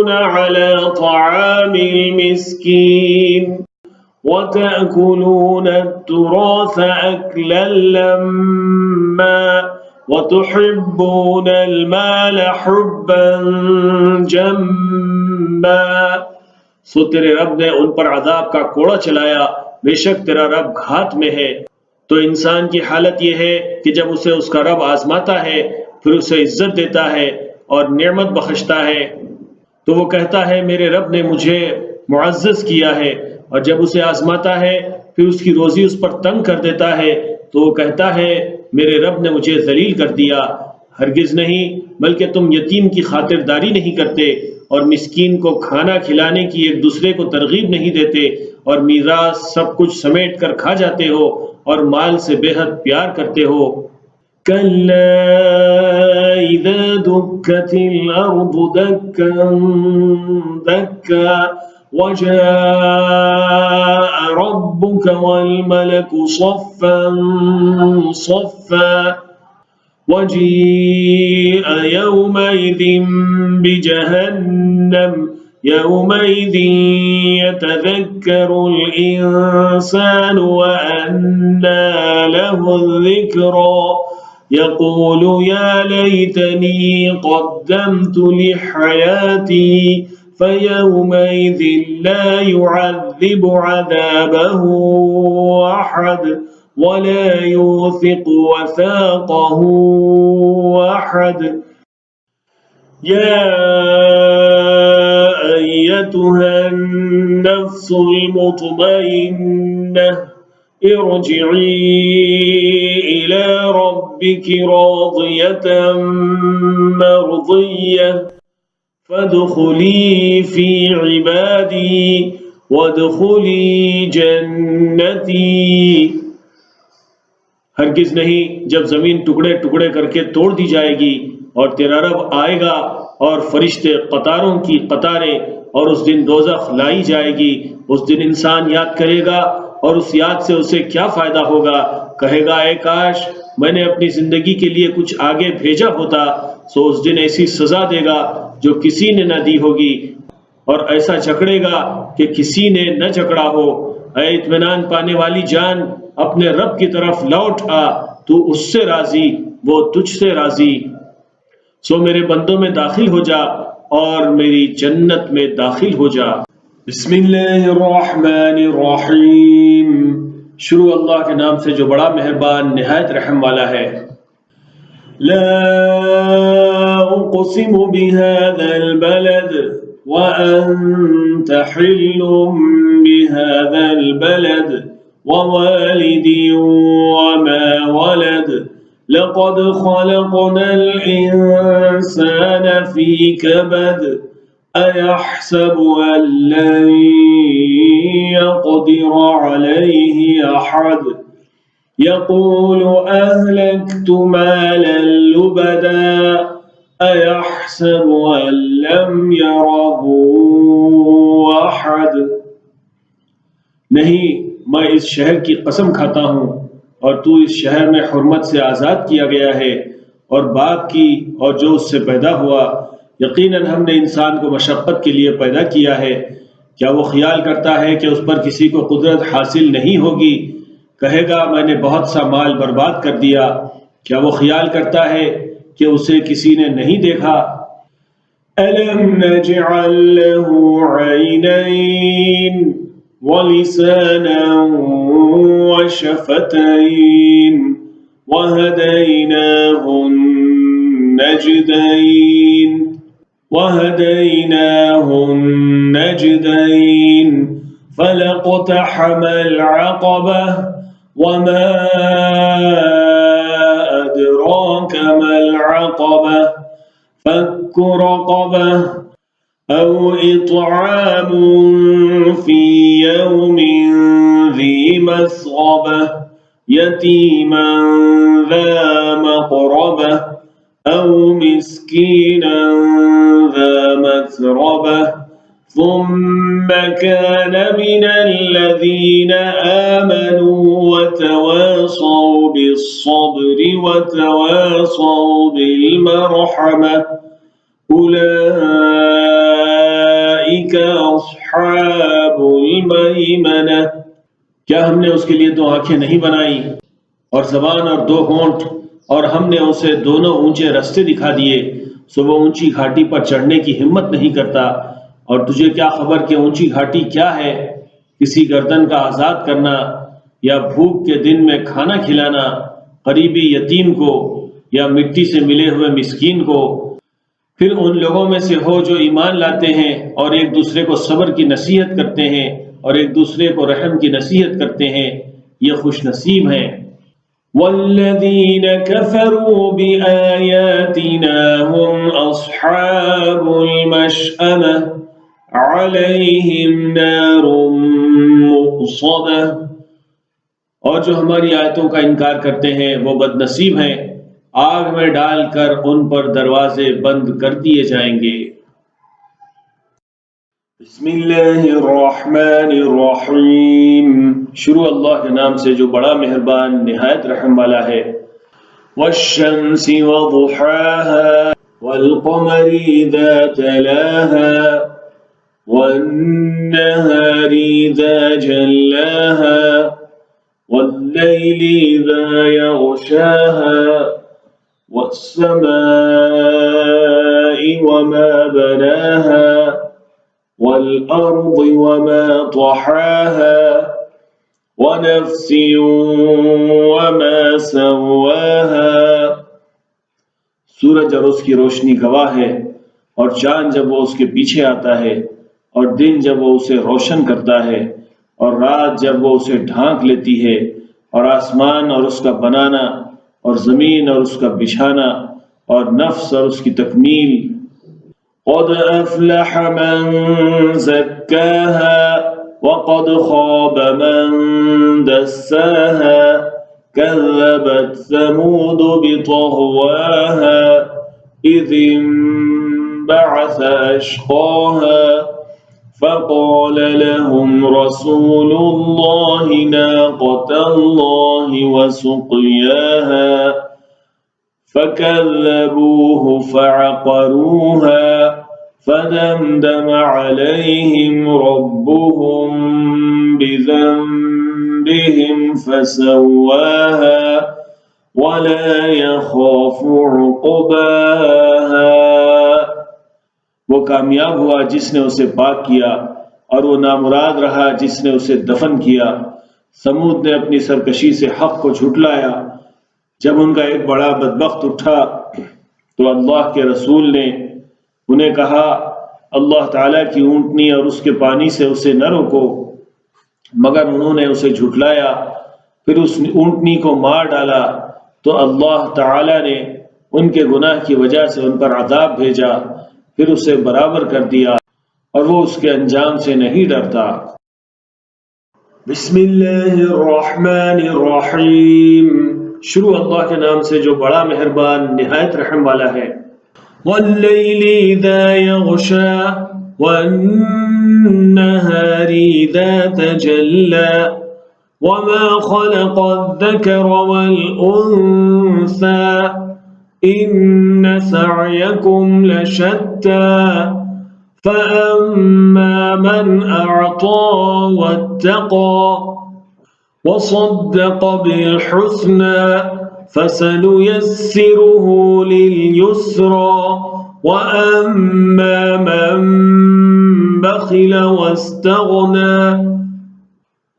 على طعام المسكين وتأكلون التراث أكلا لما وتحبون المال حبا जम्मा। सो तेरे रब ने उन पर अजाब का कोड़ा चलाया, बेशक तेरा रब घात में है। तो इंसान की हालत यह है कि जब उसे उसका रब आजमाता है, फिर उसे इज्जत देता है और नेमत बख्शता है, तो वो कहता है मेरे रब ने मुझे मुअज़्ज़ज़ किया है। और जब उसे आजमाता है, फिर उसकी रोजी उस पर तंग कर देता है, तो वो कहता है मेरे रब ने मुझे जलील कर दिया। हरगिज नहीं, बल्कि तुम यतीम की खातिरदारी नहीं करते, और मिस्कीन को खाना खिलाने की एक दूसरे को तरगीब नहीं देते, और मीरास सब कुछ समेट कर खा जाते हो, और माल से बेहद प्यार करते हो। कल्ला इज़ा दुक्कतिल अर्दु दक्कन दक्का वजाअ रब्बुक वल मलकु सफ़्फ़न सफ़्फ़ा वजीअ यौमइज़िन बिजहन्नम यौमइज़ यतज़क्करुल इंसानु व अन्ना लहुज़्ज़िक्रा यक़ूलु या लैतनी क़द्दमतु लिहयाती फ़यौमइज़िन ला युअज़्ज़िबु अज़ाबहु अहद वला यूसिक़ु वसाक़हु अहद। या अय्यतुहन नफ्सुल मुतमइन्नह इरजिई इला रब्बिकी राज़ियतन मर्ज़िय्यह फदखुली फी इबादी वदखुली जन्नती। हरगिज नहीं, जब जमीन टुकड़े टुकड़े करके तोड़ दी जाएगी और तेरा रब आएगा और फरिश्ते कतारों की कतारें, और उस दिन दोज़ख लाई जाएगी। उस दिन इंसान याद करेगा और उस याद से उसे क्या फायदा होगा। कहेगा, ए काश मैंने अपनी जिंदगी के लिए कुछ आगे भेजा होता। सो उस दिन ऐसी सजा देगा जो किसी ने न दी होगी, और ऐसा जकड़ेगा कि किसी ने न जकड़ा हो। ऐ इत्मीनान पाने वाली जान, अपने रब की तरफ लौट आ, तू उससे राजी, वो तुझसे राजी। सो मेरे बंदों में दाखिल हो जा और मेरी जन्नत में दाखिल हो जा। बिस्मिल्लाहिर्रहमानिर्रहीम। शुरू अल्लाह के नाम से जो बड़ा मेहरबान निहायत रहम वाला है। ला उक़सिमु बिहाज़ल बलद व अंत हिल्लुम बिहाज़ल बलद व वालिदिन व मा वलद लक़द ख़लक़नल इंसान फ़ी कबद अयहसबु अन लन यक़दिर अलैहि अहद यक़ूलु अहलक्तु मालन लुबदा अयहसबु अन लम यरहु अहद। नहीं, मैं इस शहर की कसम खाता हूँ और तू इस शहर में हुर्मत से आज़ाद किया गया है, और बाप की और जो उससे पैदा हुआ। यकीनन हमने इंसान को मशक्क़त के लिए पैदा किया है। क्या वो ख्याल करता है कि उस पर किसी को कुदरत हासिल नहीं होगी? कहेगा, मैंने बहुत सा माल बर्बाद कर दिया। क्या वो ख्याल करता है कि उसे किसी ने नहीं देखा? अलम नजअल लहू ऐनैन व लिसानन व शफतैन व हदैनाहुन नजदैन फलक़तहमल अक़बह वमा अदराक मल अक़बह फक्कु रक़बह औ इत्आमुन फ़ी यौमिन ज़ी मस्ग़बह यतीमन ज़ा मक़रबह औ मिस्कीनन ज़ा मत्रबह ثم كان من الذين آمنوا وتواصوا بالصبر وتواصوا بالمرحمة أولئك أصحاب الميمنة। क्या हमने उसके लिए दो आंखें नहीं बनाई और जबान और दो होंठ, और हमने उसे दोनों ऊंचे रास्ते दिखा दिए, सो वो ऊंची घाटी पर चढ़ने की हिम्मत नहीं करता। और तुझे क्या खबर कि ऊंची घाटी क्या है? किसी गर्दन का आज़ाद करना, या भूख के दिन में खाना खिलाना करीबी यतीम को, या मिट्टी से मिले हुए मिस्कीन को। फिर उन लोगों में से हो जो ईमान लाते हैं और एक दूसरे को सब्र की नसीहत करते हैं और एक दूसरे को रहम की नसीहत करते हैं, ये खुश नसीब हैं। वल्लज़ीन कफ़रू बिआयातिना हुम अस्हाबुल मशअमह अलैहिम नारुम मुक़सदह। और जो हमारी आयतों का इनकार करते हैं वो बदनसीब हैं, आग में डालकर उन पर दरवाजे बंद कर दिए जाएंगे। बिस्मिल्लाहिर्रहमानिर्रहीम। शुरू अल्लाह के नाम से जो बड़ा मेहरबान निहायत रहम वाला है। वश्शम्सी वदुहाहा वल्क़मरी इज़ा तलाहा वन्नहारी इज़ा जल्लाहा वल्लैली इज़ा यग़शाहा वस्समाइ वमा बनाहा वल्अर्दि वमा तहाहा वनफ्सिन वमा सव्वाहा। सूरज और उसकी रोशनी गवाह है, और चांद जब वो उसके पीछे आता है, और दिन जब वो उसे रोशन करता है, और रात जब वो उसे ढांक लेती है, और आसमान और उसका बनाना, और जमीन और उसका बिछाना, और नफ्स और उसकी तकमील। क़द अफ़लह मन ज़क्काहा वक़द ख़ाब मन दस्साहा कज़्ज़बत समूद बितग़वाहा इज़ इंबअस अशक़ाहा फ़क़ाल लहुम रसूलुल्लाहि नाक़तल्लाहि वसुक़याहा फ़कज़्ज़बूहु फ़अक़रूहा फ़दमदम अलैहिम रब्बुहुम बिज़ंबिहिम फ़सव्वाहा वला यख़ाफ़ु उक़बाहा। वो कामयाब हुआ जिसने उसे पाक किया, और वो नामुराद रहा जिसने उसे दफन किया। समूद ने अपनी सरकशी से हक को झुटलाया। जब उनका एक बड़ा बदबख्त उठा तो अल्लाह के रसूल ने उन्हें कहा, अल्लाह ताला की ऊँटनी और उसके पानी से उसे न रोको। मगर उन्होंने उसे झुटलाया, फिर उस ऊँटनी को मार डाला, तो अल्लाह ताला ने उनके गुनाह की वजह से उन पर अज़ाब भेजा, फिर उसे बराबर कर दिया, और वो उसके अंजाम से नहीं डरता। बिस्मिल्लाहिर्रहमानिर्रहीम। शुरू अल्लाह के नाम से जो बड़ा मेहरबान निहायत रहम वाला है। वल्लैलि इज़ा यग़शा वन्नहारि इज़ा तजल्ला वमा ख़लक़ज़-ज़करा वल-उन्सा इन्न सअयकुम लशत्ता फ़अम्मा मन अअता वत्तक़ा वصدق بالحسنى فسنيسره لليسرى وأما من بخل واستغنى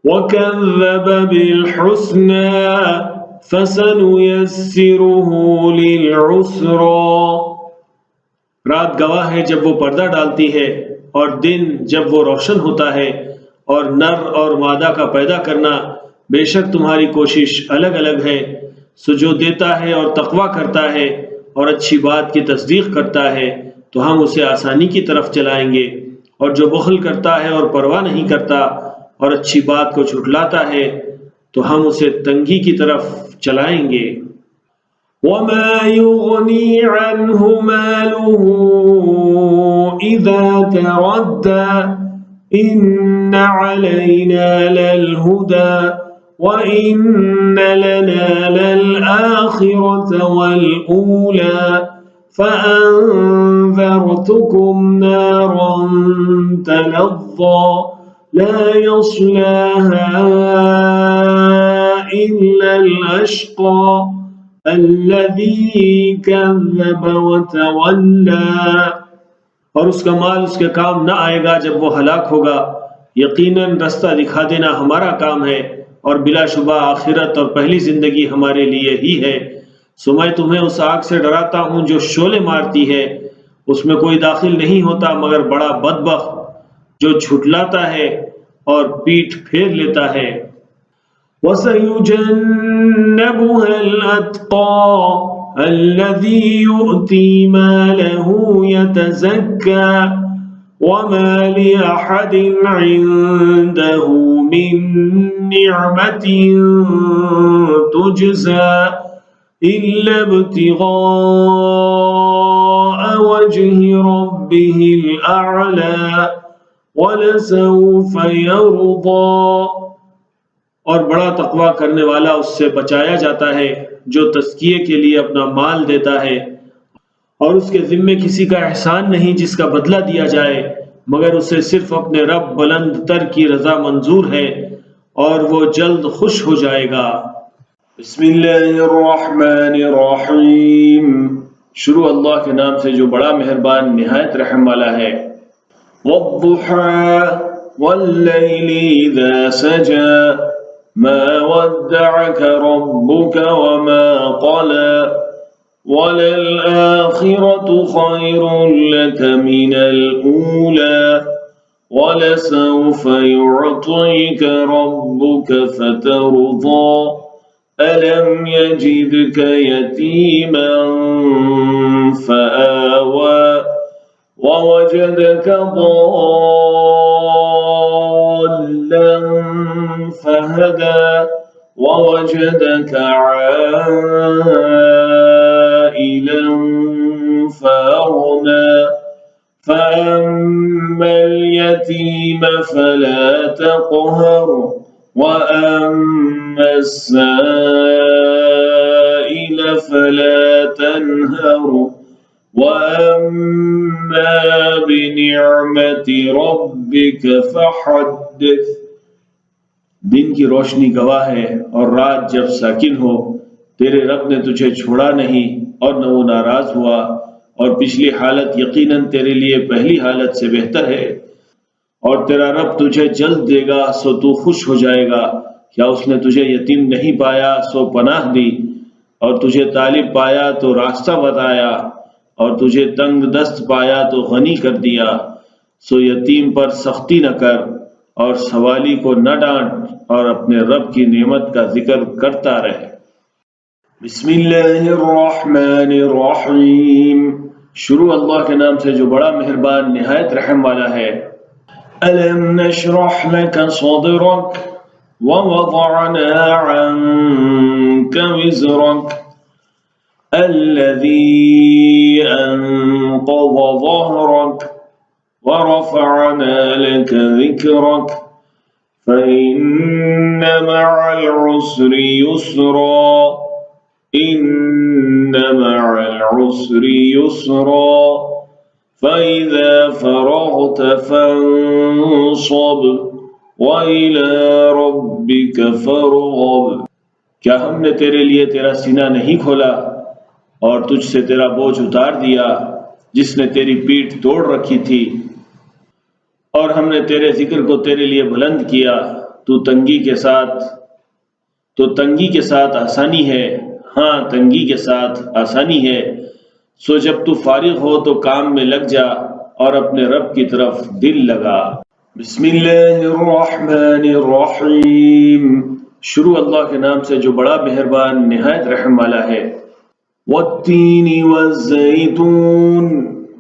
وكذب بالحسنى فسنيسره للعسرى। रात गवाह है जब वो पर्दा डालती है, और दिन जब वो रोशन होता है, और नर और मादा का पैदा करना। बेशक तुम्हारी कोशिश अलग अलग है। सो जो देता है और तकवा करता है और अच्छी बात की तस्दीक करता है तो हम उसे आसानी की तरफ चलाएंगे, और जो बुख़्ल करता है और परवाह नहीं करता और अच्छी बात को झुठलाता है तो हम उसे तंगी की तरफ चलाएंगे। वमा युग़नी अन्हु मालुहु इज़ा तरद्दा इन्न अलैना लल-हुदा व इन्न लना लल-आखिरत वल-ऊला फ़अन्ज़रतुकुम नारन तलज़्ज़ा ला यस्लाहा इल्ला अल-अश्क़ा अल्लज़ी कज़्ज़ब वतवल्ला। और उसका माल उसके काम न आएगा जब वो हलाक होगा। यकीनन रास्ता दिखा देना हमारा काम है, और बिलाशुबा आखिरत और पहली जिंदगी हमारे लिए ही है। सो मैं तुम्हें उस आग से डराता हूँ जो शोले मारती है, उसमें कोई दाखिल नहीं होता मगर बड़ा बदबख्त जो झुठलाता है और पीठ फेर लेता है। वसयुजन्नबुहल अत्क़ा अल्लज़ी युअती मालहु यतज़क्का वमा लिअहदिन इंदहु मिन निअमतिन तुजज़ा इल्ला इब्तिग़ाअ वजहि रब्बिहिल अअला वलसौफ़ यर्दा। और बड़ा तक़वा करने वाला उससे बचाया जाता है जो तज़किये के लिए अपना माल देता है, और उसके ज़िम्मे किसी का एहसान नहीं जिसका बदला दिया जाए, मगर उसे सिर्फ अपने रब बुलंद तर की रज़ा मंजूर है, और वो जल्द खुश हो जाएगा। बिस्मिल्लाहिर्रहमानिर्रहीम। शुरू अल्लाह के नाम से जो बड़ा मेहरबान निहायत रहम वाला है। वद्दुहा वल्लैलि इज़ा सजा मा वद्दअक रब्बुक वमा क़ला वलल आखिरतु खैरुन लक मिनल ऊला वलसौफ युअतिक रब्बुक फतर्दा ألم يجدك يتيما فآوى ووجدك ضالا فهدى ووجدك عائلا فأغنى فأما اليتيم فلا تقهر وأما السائل فلا تنهر وأما بنعمة ربك فحدث। दिन की रोशनी गवाह है और रात जब साकिन हो, तेरे रब ने तुझे छोड़ा नहीं और न वो नाराज हुआ, और पिछली हालत यकीनन तेरे लिए पहली हालत से बेहतर है। और तेरा रब तुझे जल्द देगा सो तू खुश हो जाएगा। क्या उसने तुझे यतीम नहीं पाया सो पनाह दी, और तुझे तालिब पाया तो रास्ता बताया, और तुझे तंग दस्त पाया तो गनी कर दिया। सो यतीम पर सख्ती न कर और सवाली को न डांट, और अपने रब की नेमत का जिक्र करता रहे। बिस्मिल्लाहिर्रहमानिर्रहीम। शुरू अल्लाह के नाम से जो बड़ा मेहरबान निहायत रहम वाला है। ألم نشرح لك صدرك ووضعنا عنك وزرك الذي أنقض ظهرك ورفعنا لك ذكرك فإن مع العسر يسرا إن مع العسر يسرا فإذا فرغت فانصب وإلى ربك فارغب। क्या हमने तेरे लिए तेरा सीना नहीं खोला और तुझसे तेरा बोझ उतार दिया, जिसने तेरी पीठ तोड़ रखी थी, और हमने तेरे जिक्र को तेरे लिए बुलंद किया। तो तंगी के साथ आसानी है, हाँ तंगी के साथ आसानी है। सो जब तू फारिग हो तो काम में लग जा और अपने रब की तरफ दिल लगा। बिस्मिल्लाहिर्रहमानिर्रहीम। शुरू अल्लाह के नाम से जो बड़ा मेहरबान निहायत रहम वाला है। वत्तीनी वज़्ज़ैतून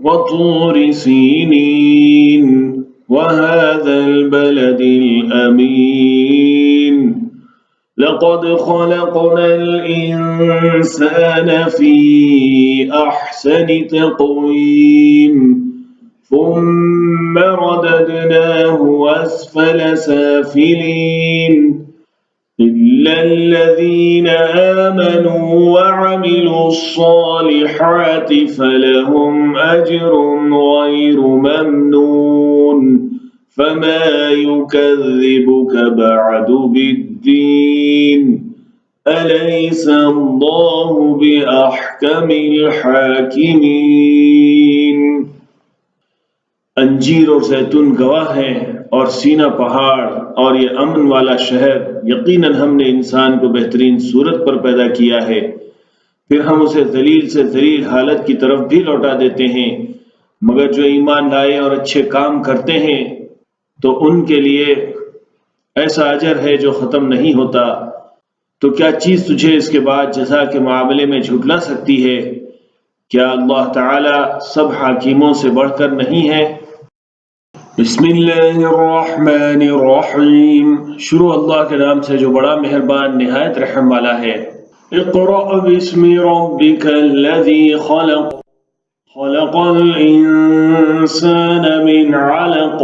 वतूरि सीनीन वहाज़ल बलदिल अमीन लक़द ख़लक़नल इंसान फ़ी अहसनि तक़वीम ثم رددناه أسفل سافلين إلا الذين آمنوا وعملوا الصالحات فلهم أجر غير ممنون فما يكذبك بعد بالدين أليس الله بأحكم الحاكمين। अंजीर और जैतून गवाह हैं, और सीना पहाड़ और ये अमन वाला शहर। यकीनन हमने इंसान को बेहतरीन सूरत पर पैदा किया है, फिर हम उसे जलील से जलील हालत की तरफ भी लौटा देते हैं। मगर जो ईमान लाए और अच्छे काम करते हैं तो उनके लिए ऐसा अजर है जो ख़त्म नहीं होता। तो क्या चीज़ तुझे इसके बाद जज़ा के मामले में झुठला सकती है? क्या अल्लाह ताला सब हाकिमों से बढ़कर नहीं है? बिस्मिल्लाहिर्रहमानिर्रहीम। शुरू अल्लाह के नाम से जो बड़ा मेहरबान निहायत रहम वाला है। इक़रा बिस्मि रब्बिकल्लज़ी ख़लक़ ख़लक़ल इंसान मिन अलक़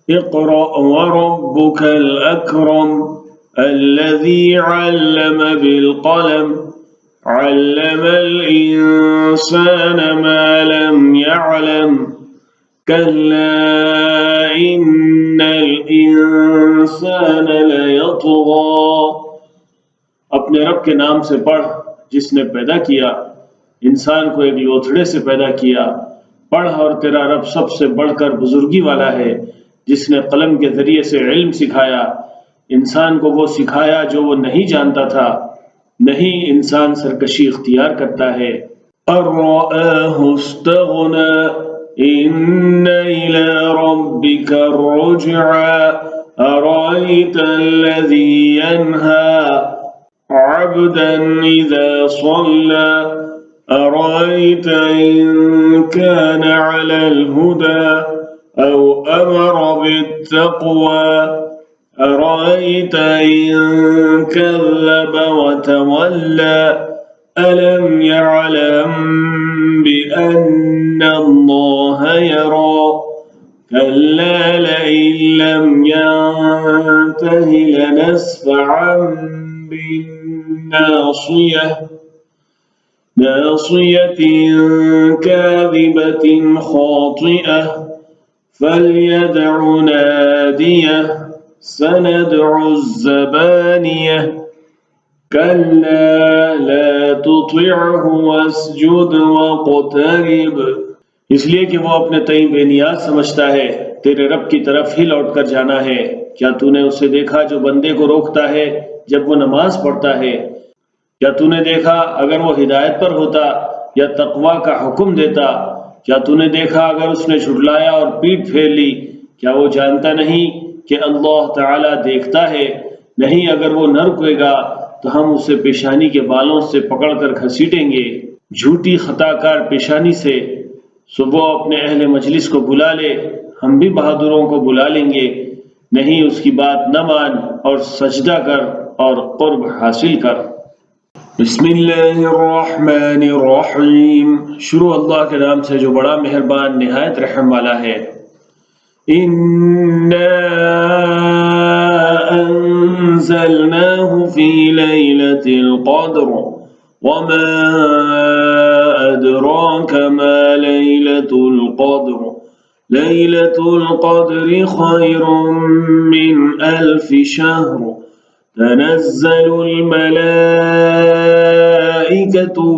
इक़रा व रब्बुकल अकरम अल्लज़ी अल्लम बिल क़लम अल्लमल इंसान मा लम यअलम कल्ला इन्नल इंसान लयतग़ा अपने रब के नाम से पढ़ जिसने पैदा किया, इंसान को एक लोथड़े से पैदा किया। पढ़ और तेरा रब सबसे बढ़कर बुजुर्गी वाला है, जिसने कलम के जरिए से इल्म सिखाया, इंसान को वो सिखाया जो वो नहीं जानता था। नहीं इंसान सरकशी इख्तियार करता है। अर्रआहु इस्तगना इन्न इला रब्बिका अर्रुजआ अरायतल्लज़ी यन्हा अब्दन इज़ा सल्ला अरायत इन कान अलल हुदा औ अमर बित्तक़वा अरायत इन कज़्ज़ब वतवल्ला अलम यअलम बिअन्न अल्लाह यरा कल्ला लइन लम यंतहि लनस्फ़अन बिन्नासियह नासियतिन काज़िबतिन खातिअह फल्यदअ नादियह सनदअ ज़बानियह कल्ला ला तुतिअहु वस्जुद वक़्तरिब। इसलिए कि वो अपने तई बेनियाज समझता है, तेरे रब की तरफ ही लौट कर जाना है। क्या तूने उसे देखा जो बंदे को रोकता है जब वो नमाज पढ़ता है? क्या तूने देखा अगर वो हिदायत पर होता या तकवा का हुक्म देता? क्या तूने देखा अगर उसने झुठलाया और पीठ फेर ली? क्या वो जानता नहीं कि अल्लाह ताला देखता है? नहीं, अगर वो न रुकेगा तो हम उसे पेशानी के बालों से पकड़कर घसीटेंगे, झूठी खताकार पेशानी से। सुबह अपने अहले मजलिस को बुला ले, हम भी बहादुरों को बुला लेंगे। नहीं, उसकी बात न मान और सजदा कर और कुर्ब हासिल कर। बिस्मिल्लाहिर्रहमानिर्रहीम। शुरू अल्लाह के नाम से जो बड़ा मेहरबान निहायत रहम वाला है। इन्ना अंज़लनाहु फी लैलतिल क़द्र वमा अदराका मा लैलतुल क़द्र लैलतुल क़द्रि खैरुम मिन अल्फि शहर तनज़्ज़लुल मलाइकतु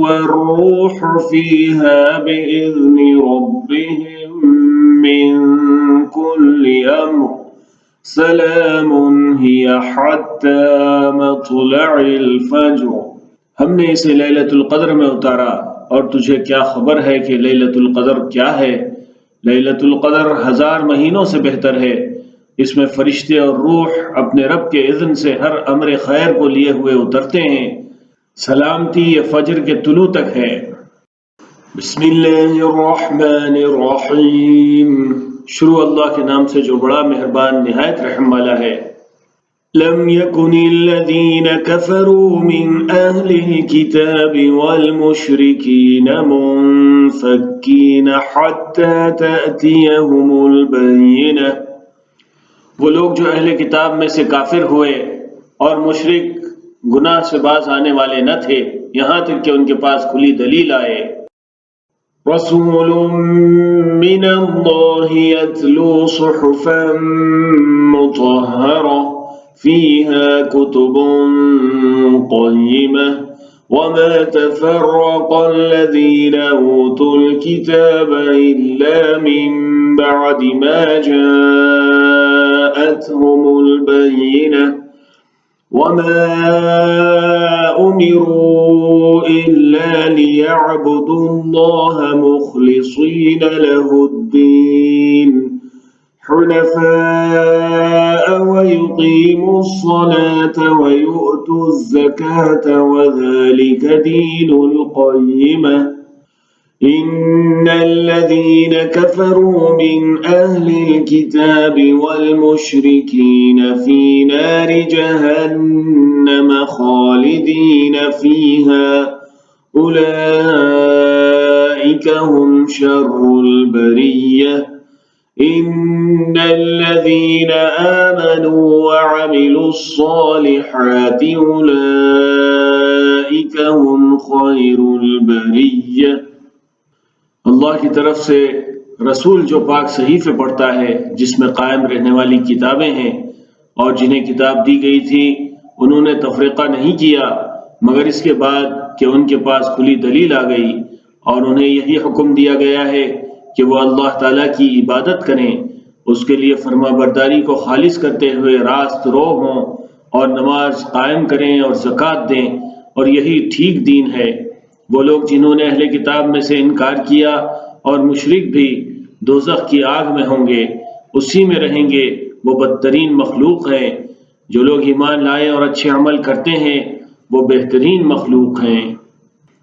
वर्रूह फ़ीहा बिइज़्नि रब्बिहिम मिन कुल्लि अम्र सलामुन हिया हत्ता मत्लइल फज्र। हमने इसे लैलतुल क़द्र में उतारा, और तुझे क्या खबर है कि लैलतुल क़द्र क्या है? लैलतुल क़द्र 1000 महीनों से बेहतर है। इसमें फरिश्ते और रूह अपने रब के इज़्न से हर अम्र खैर को लिए हुए उतरते हैं। सलामती ये फजर के तुलू तक है। बिस्मिल्लाहिर्रहमानिर्रहीम। शुरू अल्लाह के नाम से जो बड़ा मेहरबान निहायत रहम वाला है। लम यकुनिल्लज़ीन कफ़रू मिन अहलिल किताबि वल मुशरिकीन मुनफ़क्कीन हत्ता तअतियहुमुल बय्यिनह। वो लोग जो अहले किताब में से काफिर हुए और मुशरिक गुनाह से बाज आने वाले न थे, यहाँ तक कि उनके पास खुली दलील आए। रसूलुम मिनल्लाहि यत्लू सुहुफ़न मुतहहरा फ़ीहा कुतुबुन क़य्यिमह वमा तफ़र्रक़ल्लज़ीन ऊतुल किताब इल्ला मिन बअदि मा जाअतहुमुल बय्यिनह वमा उमिरू इल्ला लियअबुदुल्लाह मुख़लिसीन लहुद्दीन हुनफ़ाअ वयुक़ीमुस्सलात वयु'तुज़्ज़कात वज़ालिक दीनुल क़य्यिमह। इन्नल्लज़ीन कफ़रू मिन अहलिल किताबि वल मुशरिकीन फ़ी नारि जहन्नम ख़ालिदीन फ़ीहा उलाइक हुम शर्रुल बरिय्यह। इन्नल्लज़ीन आमनू वअमिलुस्सालिहाति उलाइक हुम खैरुल बरिय्यह। अल्लाह की तरफ से रसूल जो पाक सहीफ़े पढ़ता है जिसमें कायम रहने वाली किताबें हैं, और जिन्हें किताब दी गई थी उन्होंने तफरीका नहीं किया मगर इसके बाद कि उनके पास खुली दलील आ गई और उन्हें यही हुक्म दिया गया है कि वो अल्लाह ताला की इबादत करें, उसके लिए फरमाबरदारी को खालिस करते हुए रास्त रो हों और नमाज कायम करें और ज़कात दें, और यही ठीक दीन है। वो लोग जिन्होंने अहले किताब में से इनकार किया और मुशरिक भी दोज़ख की आग में होंगे, उसी में रहेंगे, वो बदतरीन मखलूक हैं। जो लोग ईमान लाए और अच्छे अमल करते हैं वो बेहतरीन मखलूक हैं।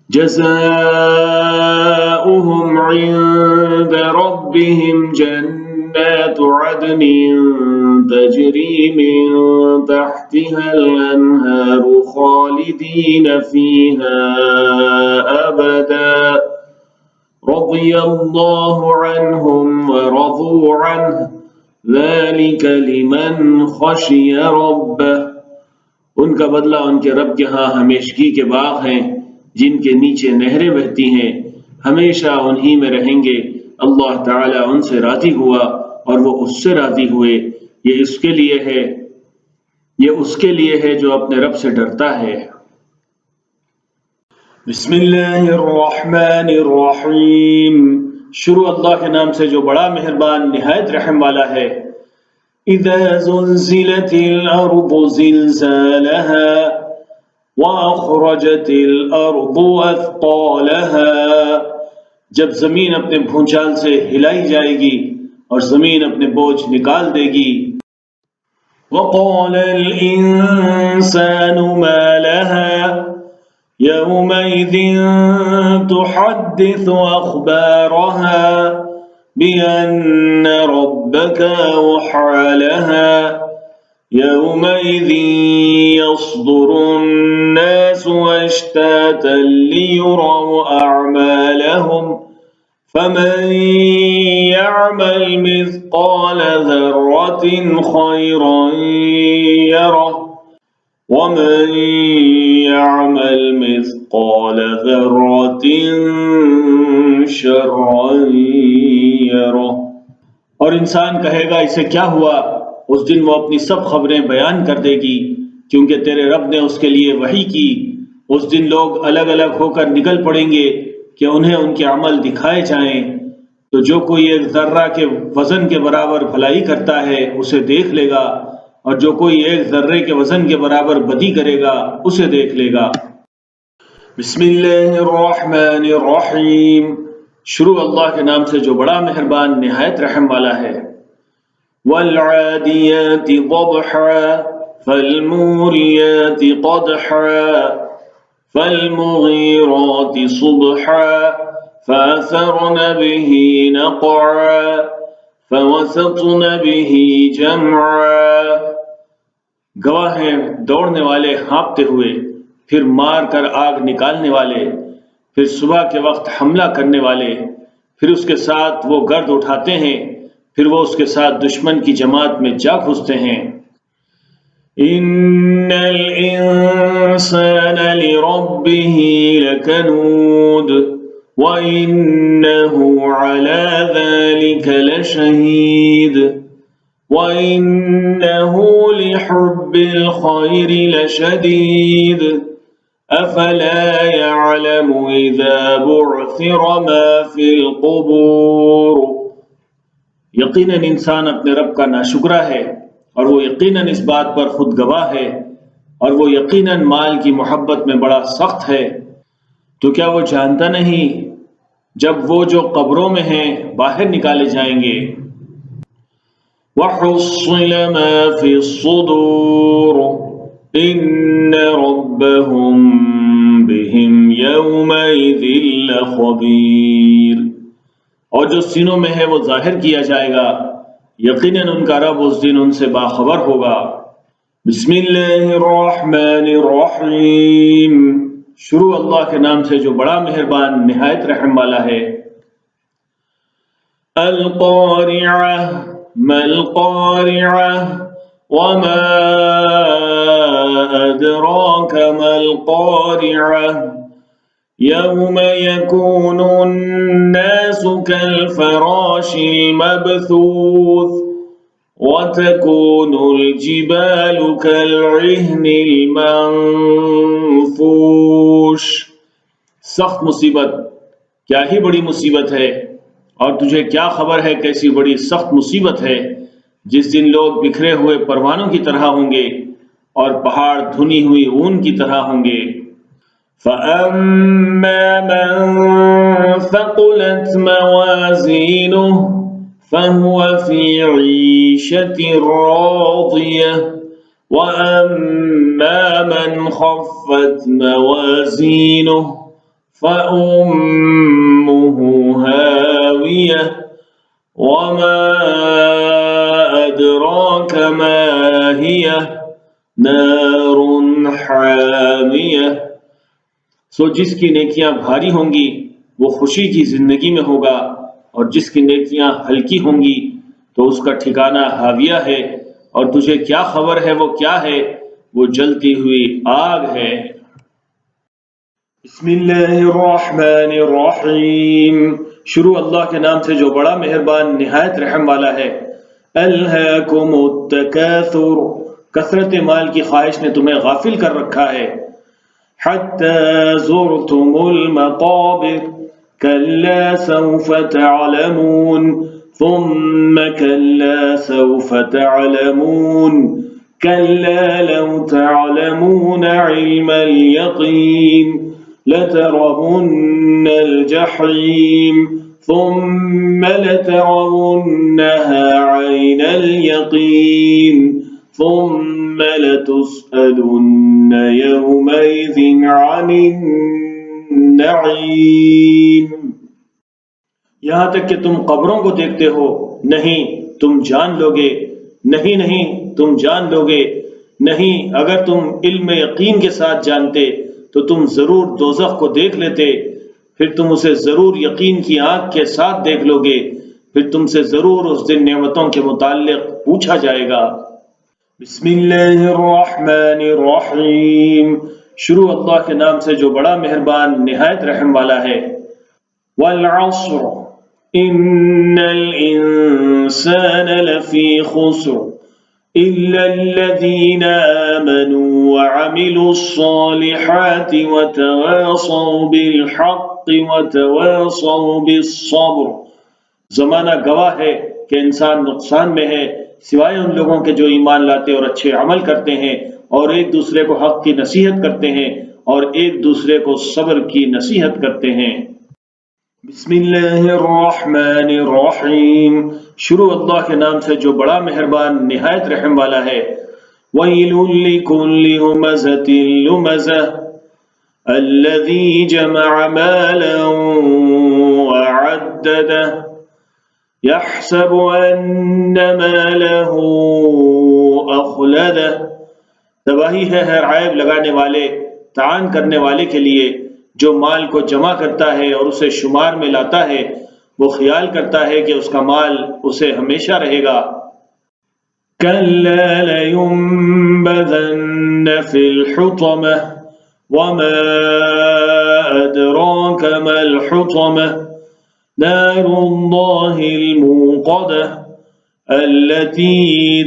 जज़ाउहुम इन्द रब्बिहिम जन्नातु अदनिन तजरी मिन तहतिहल अन्हारु खालिदीन फीहा अबदा रज़ियल्लाहु अन्हुम व रज़ू अन्हु ज़ालिक लिमन खशिय रब्बह। उनका बदला उनके रब के यहाँ हमेशगी के बाग हैं जिनके नीचे नहरें बहती हैं, हमेशा उन्हीं में रहेंगे। अल्लाह ताला उनसे राजी हुआ और वो उससे राजी हुए। ये उसके लिए है जो अपने रब से डरता है। बिस्मिल्लाहिर्रहमानिर्रहीम। शुरू अल्लाह के नाम से जो बड़ा मेहरबान निहायत रहम वाला है। इज़ा ज़ुल्ज़िलतिल अर्दु ज़िलज़ालहा व अख़रजतिल अर्दु अथक़ालहा। जब जमीन अपने भूचाल से हिलाई जाएगी और जमीन अपने बोझ निकाल देगी। वक़ालल इंसानु मा लहा यौमइज़िन तुहद्दिसु अख़बारहा बिअन्न रब्बका अवहा लहा यौमइज़िन यस्दुरुन नासु अश्तातन लियुरौ अअमालहुम फमन यअमल मिस्क़ाल ज़र्रतिन खैरन यरह वमन यअमल मिस्क़ाल ज़र्रतिन शर्रन यरह। और इंसान कहेगा इसे क्या हुआ। उस दिन वो अपनी सब खबरें बयान कर देगी क्योंकि तेरे रब ने उसके लिए वही की। उस दिन लोग अलग अलग होकर निकल पड़ेंगे कि उन्हें उनके अमल दिखाए जाएं। तो जो कोई एक जर्रा के वजन के बराबर भलाई करता है उसे देख लेगा, और जो कोई एक जर्रे के वजन के बराबर बदी करेगा उसे देख लेगा। बिस्मिल्लाहिर्रहमानिर्रहीम। शुरू अल्लाह के नाम से जो बड़ा मेहरबान निहायत रहम वाला है। वल्आदियाति ज़बहा फल्मूरियाति क़दहा फल्मुगीराति सुबहा फअसरन बिही नक़अ फवसतन बिही जमअ। गवाह हैं दौड़ने वाले हाँफते हुए, फिर मार कर आग निकालने वाले, फिर सुबह के वक्त हमला करने वाले, फिर उसके साथ वो गर्द उठाते हैं, फिर वो उसके साथ दुश्मन की जमात में जा घुसते हैं। इन्नल इंसान लिरब्बिही लकनूद व इन्नहु अला ज़ालिका लशहीद व इन्नहु लिहुब्बिल खैरि लशदीद अफला यअलमु इज़ा बुअसिर मा फिल क़ुबूर। यकीनन इंसान अपने रब का नाशुक्रा है और वो यकीनन इस बात पर खुद गवाह है, और वो यकीनन माल की मोहब्बत में बड़ा सख्त है। तो क्या वो जानता नहीं जब वो जो कब्रों में हैं बाहर निकाले जाएंगे। वहुस्सिल मा फिस्सुदूर इन्न रब्बहुम बिहिम यौमइज़िन लख़बीर। और जो सीनों में है वो जाहिर किया जाएगा, यकीनन उनका रब उस दिन उनसे बाखबर होगा। बिस्मिल्लाहिर्रहमानिर्रहीम। शुरू अल्लाह के नाम से जो बड़ा मेहरबान निहायत रहम वाला है। अल क़ारिअह मल क़ारिअह वमा अदराक मल क़ारिअह यौम यकूनुन नासु कल फ़राशिल मबसूस وتكون الجبال كالعهن المنفوش। सख्त मुसीबत, क्या ही बड़ी मुसीबत है, और तुझे क्या खबर है कैसी बड़ी सख्त मुसीबत है, जिस दिन लोग बिखरे हुए परवानों की तरह होंगे और पहाड़ धुनी हुई ऊन की तरह होंगे। فَأَمَّا مَنْ ثَقُلَتْ مَوَازِينُهُ فَهُوَ فِي عِيشَةٍ رَاضِيَةٍ وَأَمَّا مَنْ خَفَّتْ مَوَازِينُهُ فَأُمُّهُ هَاوِيَةٌ وَمَا أَدْرَاكَ مَا هِيَهْ نَارٌ حَامِيَةٌ। सो जिसकी नेकियां भारी होंगी वो खुशी की जिंदगी में होगा, और जिसकी नेकियां हल्की होंगी तो उसका ठिकाना हाविया है, और तुझे क्या खबर है वो क्या है, वो जलती हुई आग है। बिस्मिल्लाहिर्रहमानिर्रहीम, शुरू अल्लाह के नाम से जो बड़ा मेहरबान निहायत रहम वाला है। अल्हाकुमुत्तकासुर, कसरत माल की ख्वाहिश ने तुम्हें गाफिल कर रखा है। हत्ता ज़ुरतुमुल मक़ाबिर कल्ला सौफ तअलमून थुम्मा कल्ला सौफ तअलमून कल्ला लौ तअलमून इल्मल यक़ीन लतरवुन्नल जहीम थुम्मा लतरवुन्नहा ऐनल यक़ीन थुम्मा लतुस्अलुन्न यौमइज़िन अनिन नईम। यहाँ तक कि तुम कब्रों को देखते हो, नहीं तुम जान लोगे, नहीं नहीं तुम जान लोगे, नहीं अगर तुम इल्म यकीन के साथ जानते तो तुम जरूर दोज़ख को देख लेते, फिर तुम उसे जरूर यकीन की आंख के साथ देख लोगे, फिर तुमसे जरूर उस दिन नेमतों के मुताल्लिक पूछा जाएगा। बिस्मिल्लाहिर्रहमानिर्रहीम, शुरू अल्लाह के नाम से जो बड़ा मेहरबान निहायत रहम वाला है। वल अस्र इन्नल इंसान लफी खुस्र इल्लल्लज़ीना आमनू व अमिलुस्सालिहाति व तवासौ बिल हक़्क़ि व तवासौ बिस्सब्र। ज़माना गवाह है कि इंसान नुकसान में है सिवाय उन लोगों के जो ईमान लाते और अच्छे अमल करते हैं और एक दूसरे को हक की नसीहत करते हैं और एक दूसरे को सब्र की नसीहत करते हैं। बिस्मिल्लाहिर्रहमानिर्रहीम, शुरू अल्लाह के नाम से जो बड़ा मेहरबान निहायत रहम वाला है। वैलुल लिकुल्लि हुमज़तिन लुमज़ह अल्लज़ी जमअ मालन व अद्ददह यहसबु अन्न मालहु अख़लदह। तबाही है हर आयब लगाने वाले, तान करने वाले के लिए जो माल को जमा करता है और उसे शुमार में लाता है, वो ख्याल करता है कि उसका माल उसे हमेशा रहेगा। कल्ला लयुंबज़न्न फिल हुतमह वमा अदराक मल हुतमह नारुल्लाहिल मूक़दह अल्लती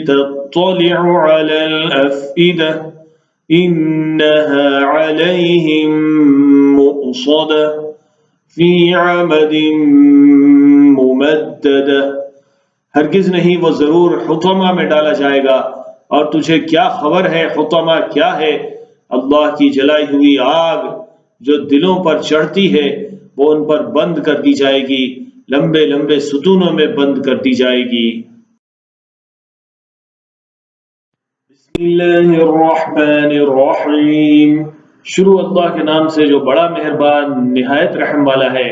तत्तलिउ अलल अफ़इदह इन्नहा अलैहिम मुक़सदह फ़ी अमदिन मुमद्ददह। हरगिज़ नहीं, वो जरूर हुतमा में डाला जाएगा, और तुझे क्या खबर है हुतमा क्या है? अल्लाह की जलाई हुई आग जो दिलों पर चढ़ती है वो उन पर बंद कर दी जाएगी, लंबे लंबे सुतूनों में बंद कर दी जाएगी। बिस्मिल्लाहिर्रहमानिर्रहीम, शुरू अल्लाह के नाम से जो बड़ा मेहरबान निहायत रहम वाला है।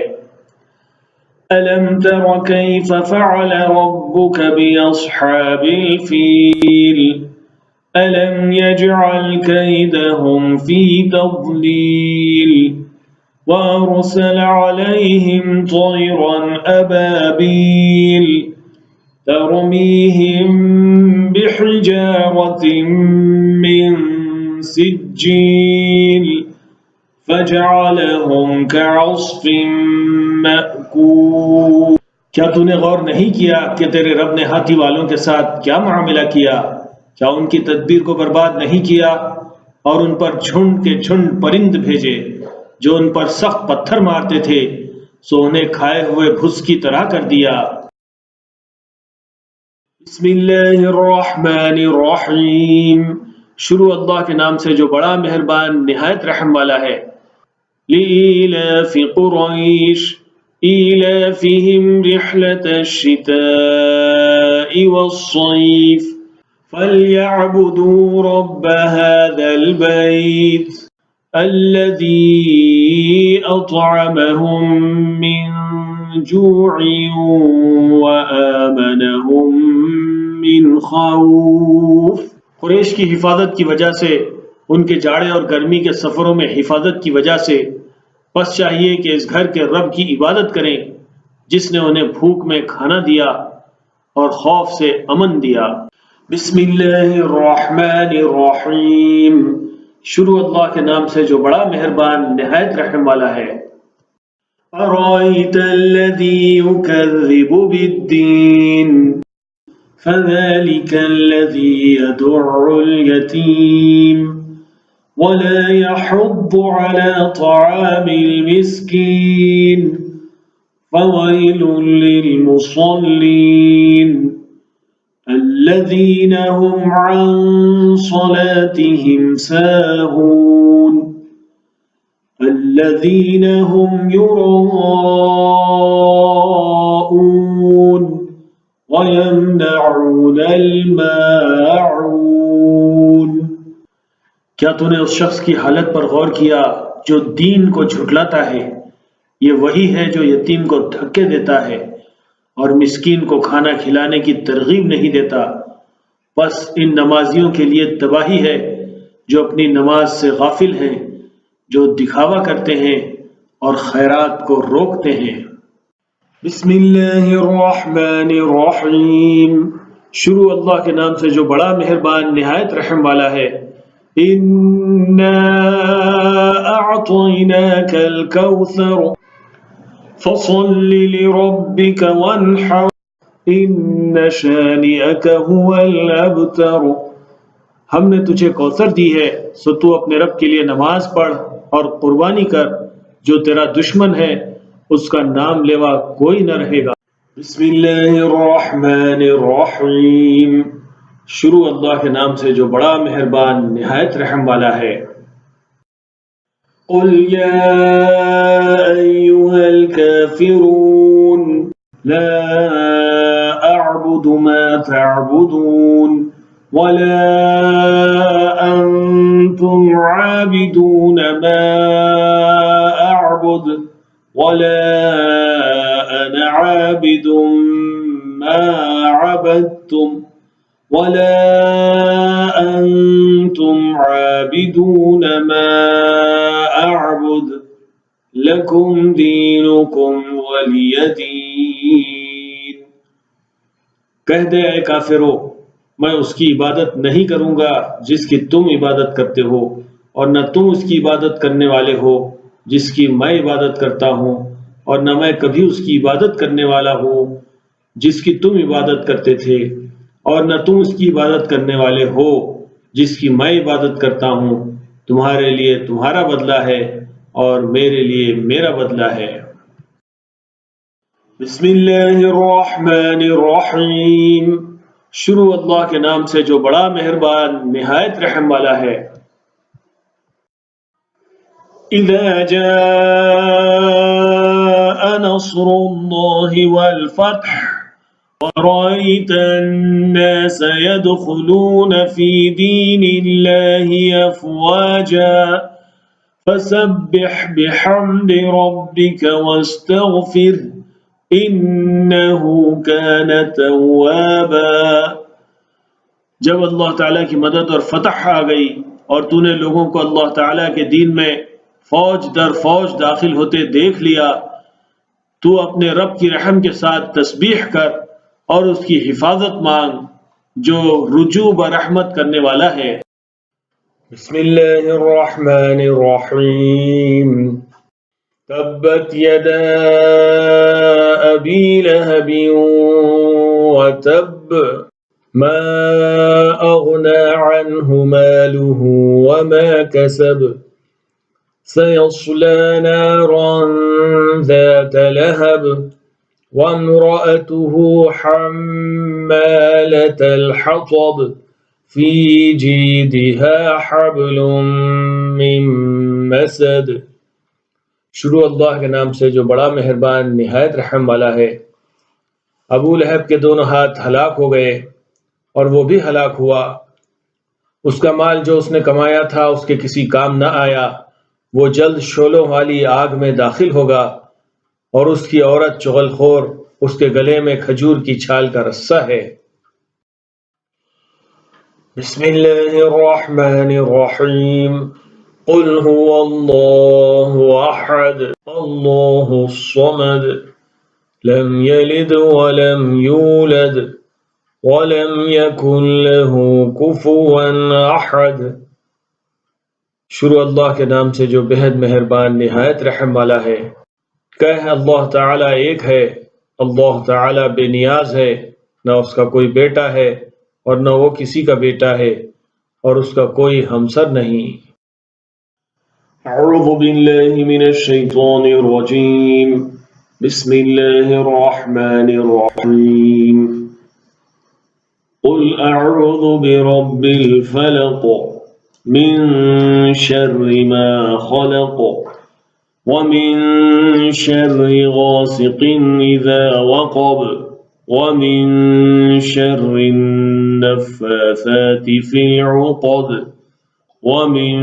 अलम तर कैफ फ़अल रब्बुक बिअस्हाबिल फ़ील अलम यजअल कैदहुम फ़ी तज़लील वअरसल अलैहिम तयरन अबाबील तरमीहिम बिहिजारतिन मिन सिज्जील फजअलहुम कअस्फ़िन मअकूल। क्या तूने गौर नहीं किया कि तेरे रब ने हाथी वालों के साथ क्या मामला किया? क्या उनकी तदबीर को बर्बाद नहीं किया और उन पर झुंड के झुंड परिंद भेजे जो उन पर सख्त पत्थर मारते थे, सो उन्हें खाए हुए भुस की तरह कर दिया। बिस्मिल्लाहिर्रहमानिर्रहीम। शुरू अल्लाह के नाम से जो बड़ा मेहरबान निहायत रहम वाला है। लीलाफि कुरैश ईलाफिहिम रिह्लतश्शिताइ वस्सैफ फल्यअबुदू रब्ब हाज़ल बैत अल्लज़ी अत्अमहुम मिन जूइन व आमनहुम मिन खौफ। कुरैश की हिफाजत की वजह से, उनके जाड़े और गर्मी के सफरों में हिफाजत की वजह से बस चाहिए कि इस घर के रब की इबादत करें जिसने उन्हें भूख में खाना दिया और खौफ से अमन दिया। बिस्मिल्लाहिर्रहमानिर्रहीम। शुरू अल्लाह के नाम से जो बड़ा मेहरबान निहायत रहम वाला है। अरायतल्लज़ी युकज़्ज़िबु बिद्दीन फ़ज़ालिकल्लज़ी यदु'उल यतीम वला यहुद्दु अला तआमिल मिस्कीन फ़वैलुल लिलमुस्सल्लीन الذين هم عن صلاتهم ساهون الذين هم يراءون ويمنعون الماعون। क्या तूने उस शख्स की हालत पर गौर किया जो दीन को झुठलाता है? ये वही है जो यतीम को धक्के देता है और मिस्कीन को खाना खिलाने की तरगीब नहीं देता। बस इन नमाजियों के लिए तबाही है जो अपनी नमाज से गाफिल हैं, जो दिखावा करते हैं और खैरात को रोकते हैं। बिस्मिल्लाहिर्रहमानिर्रहीम। शुरू अल्लाह के नाम से जो बड़ा मेहरबान निहायत रहम वाला है। इन्ना अअतैनाकल कौसर फसल्लि लिरब्बिक वन्हर इन्न शानिअक हुवल अबतर। हमने तुझे कौसर दी है, सो तू अपने रब के लिए नमाज पढ़ और कुर्बानी कर। जो तेरा दुश्मन है उसका नाम लेवा कोई न रहेगा। बिस्मिल्लाहिर्रहमानिर्रहीम। शुरू अल्लाह के नाम से जो बड़ा मेहरबान निहायत रहम वाला है। कुल या अय्युहल काफिरून ला अअबुदु मा तअबुदून वला अंतुम आबिदून मा अअबुद वला अना आबिदुम मा अबदतुम वला अंतुम आबिदून मा अअबुद लकुम दीनुकुम वलिय दीन। कह दे ऐ काफिरों, मैं उसकी इबादत नहीं करूंगा जिसकी तुम इबादत करते हो, और न तुम उसकी इबादत करने वाले हो जिसकी मैं इबादत करता हूँ, और न मैं कभी उसकी इबादत करने वाला हूँ जिसकी तुम इबादत करते थे, और न तुम उसकी इबादत करने वाले हो जिसकी मैं इबादत करता हूँ। तुम्हारे लिए तुम्हारा बदला है और मेरे लिए मेरा बदला है। बिस्मिल्लाहिर्रहमानिर्रहीम। शुरू अल्लाह के नाम से जो बड़ा मेहरबान निहायत रहम वाला है। इज़ा जाअ नस्रुल्लाहि वल फ़त्ह वरअयत अन्नास यदखुलून फ़ी दीनिल्लाहि अफ़वाजा फ़सब्बिह बिहम्दि रब्बिक वस्तग़फिर इन्नहु कान तव्वाबा। जब अल्लाह ताला की मदद और फतह आ गई और तूने लोगों को अल्लाह ताला के दीन में फौज दर फौज दाखिल होते देख लिया, तू अपने रब की रहम के साथ तस्बीह कर और उसकी हिफाजत मांग जो रुजू ब रहमत करने वाला है। बिस्मिल्लाहिर्रहमानिर्रहीम। तब्बत यदा अबी लहब वतब मा अग़ना अन्हु मालुहु वमा कसब सयस्ला नारन ज़ात लहब वम्रअतुहु हम्मालतल हतब फ़ी जीदिहा हब्लुम मिन मसद। शुरू अल्लाह के नाम से जो बड़ा मेहरबान निहायत रहम वाला है। अबू लहब के दोनों हाथ हलाक हो गए और वो भी हलाक हुआ। उसका माल जो उसने कमाया था उसके किसी काम न आया। वो जल्द शोलों वाली आग में दाखिल होगा और उसकी औरत चुगलखोर उसके गले में खजूर की छाल का रस्सा है। बिस्मिल्लाहिर्रहमानिर्रहीम। कुल हुवल्लाहु अहद अल्लाहुस्समद लम यलिद वलम यूलद वलम यकुन लहू कुफुवन अहद। शुरू अल्लाह के नाम से जो बेहद मेहरबान निहायत रहम वाला है। कह अल्लाह ताला एक है, अल्लाह ताला बेनियाज है, न उसका कोई बेटा है और न वो किसी का बेटा है और उसका कोई हमसर नहीं। अऊज़ु बिल्लाहि मिनश शैतानिर रजीम। बिस्मिल्लाहिर रहमानिर रहीम। कुल अऊज़ु बिरब्बिल फलक मिन शर्रि मा खलक वमिन शर्रि गासिकिन इज़ा वक़ब वमिन शर्रि नफ़्फ़ाथाति फ़िल उक़द वमिन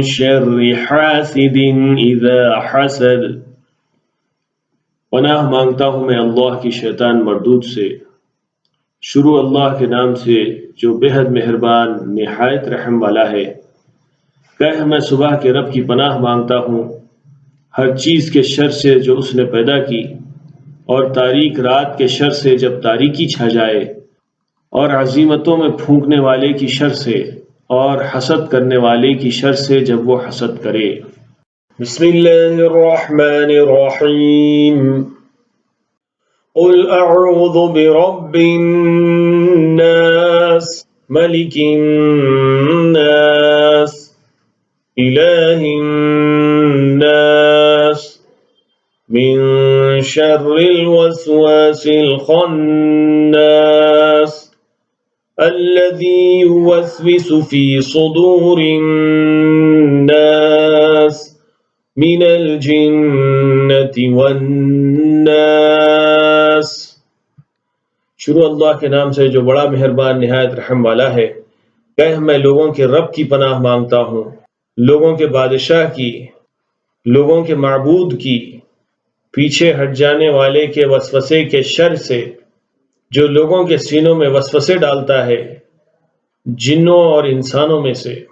शर्रि हासिदिन इज़ा हसद। पनाह मांगता हूँ मैं अल्लाह की शैतान मरदूद से। शुरू अल्लाह के नाम से जो बेहद मेहरबान निहायत रहम वाला है। कह मैं सुबह के रब की पनाह मांगता हूँ हर चीज़ के शर से जो उसने पैदा की और तारीक रात के शर से जब तारीकी छा जाए और अज़ीमतों में फूंकने वाले की शर से और हसद करने वाले की शर से जब वो हसद करे। बिस्मिल्लाहिर्रहमानिर्रहीम। कुल अऊज़ु बिरब्बिन नास मलिकिन नास इलाहिन नास मिन शर्रिल वस्वासिल खन्नास अल्लज़ी युवस्विसु फ़ी सुदूरिन नास मिनल जिन्नति वन्नास। शुरू अल्लाह के नाम से जो बड़ा मेहरबान निहायत रहम वाला है। कह मैं लोगों के रब की पनाह मांगता हूँ, लोगों के बादशाह की, लोगों के माबूद की, पीछे हट जाने वाले के वसवसे के शर से जो लोगों के सीनों में वसवसे डालता है, जिन्नों और इंसानों में से।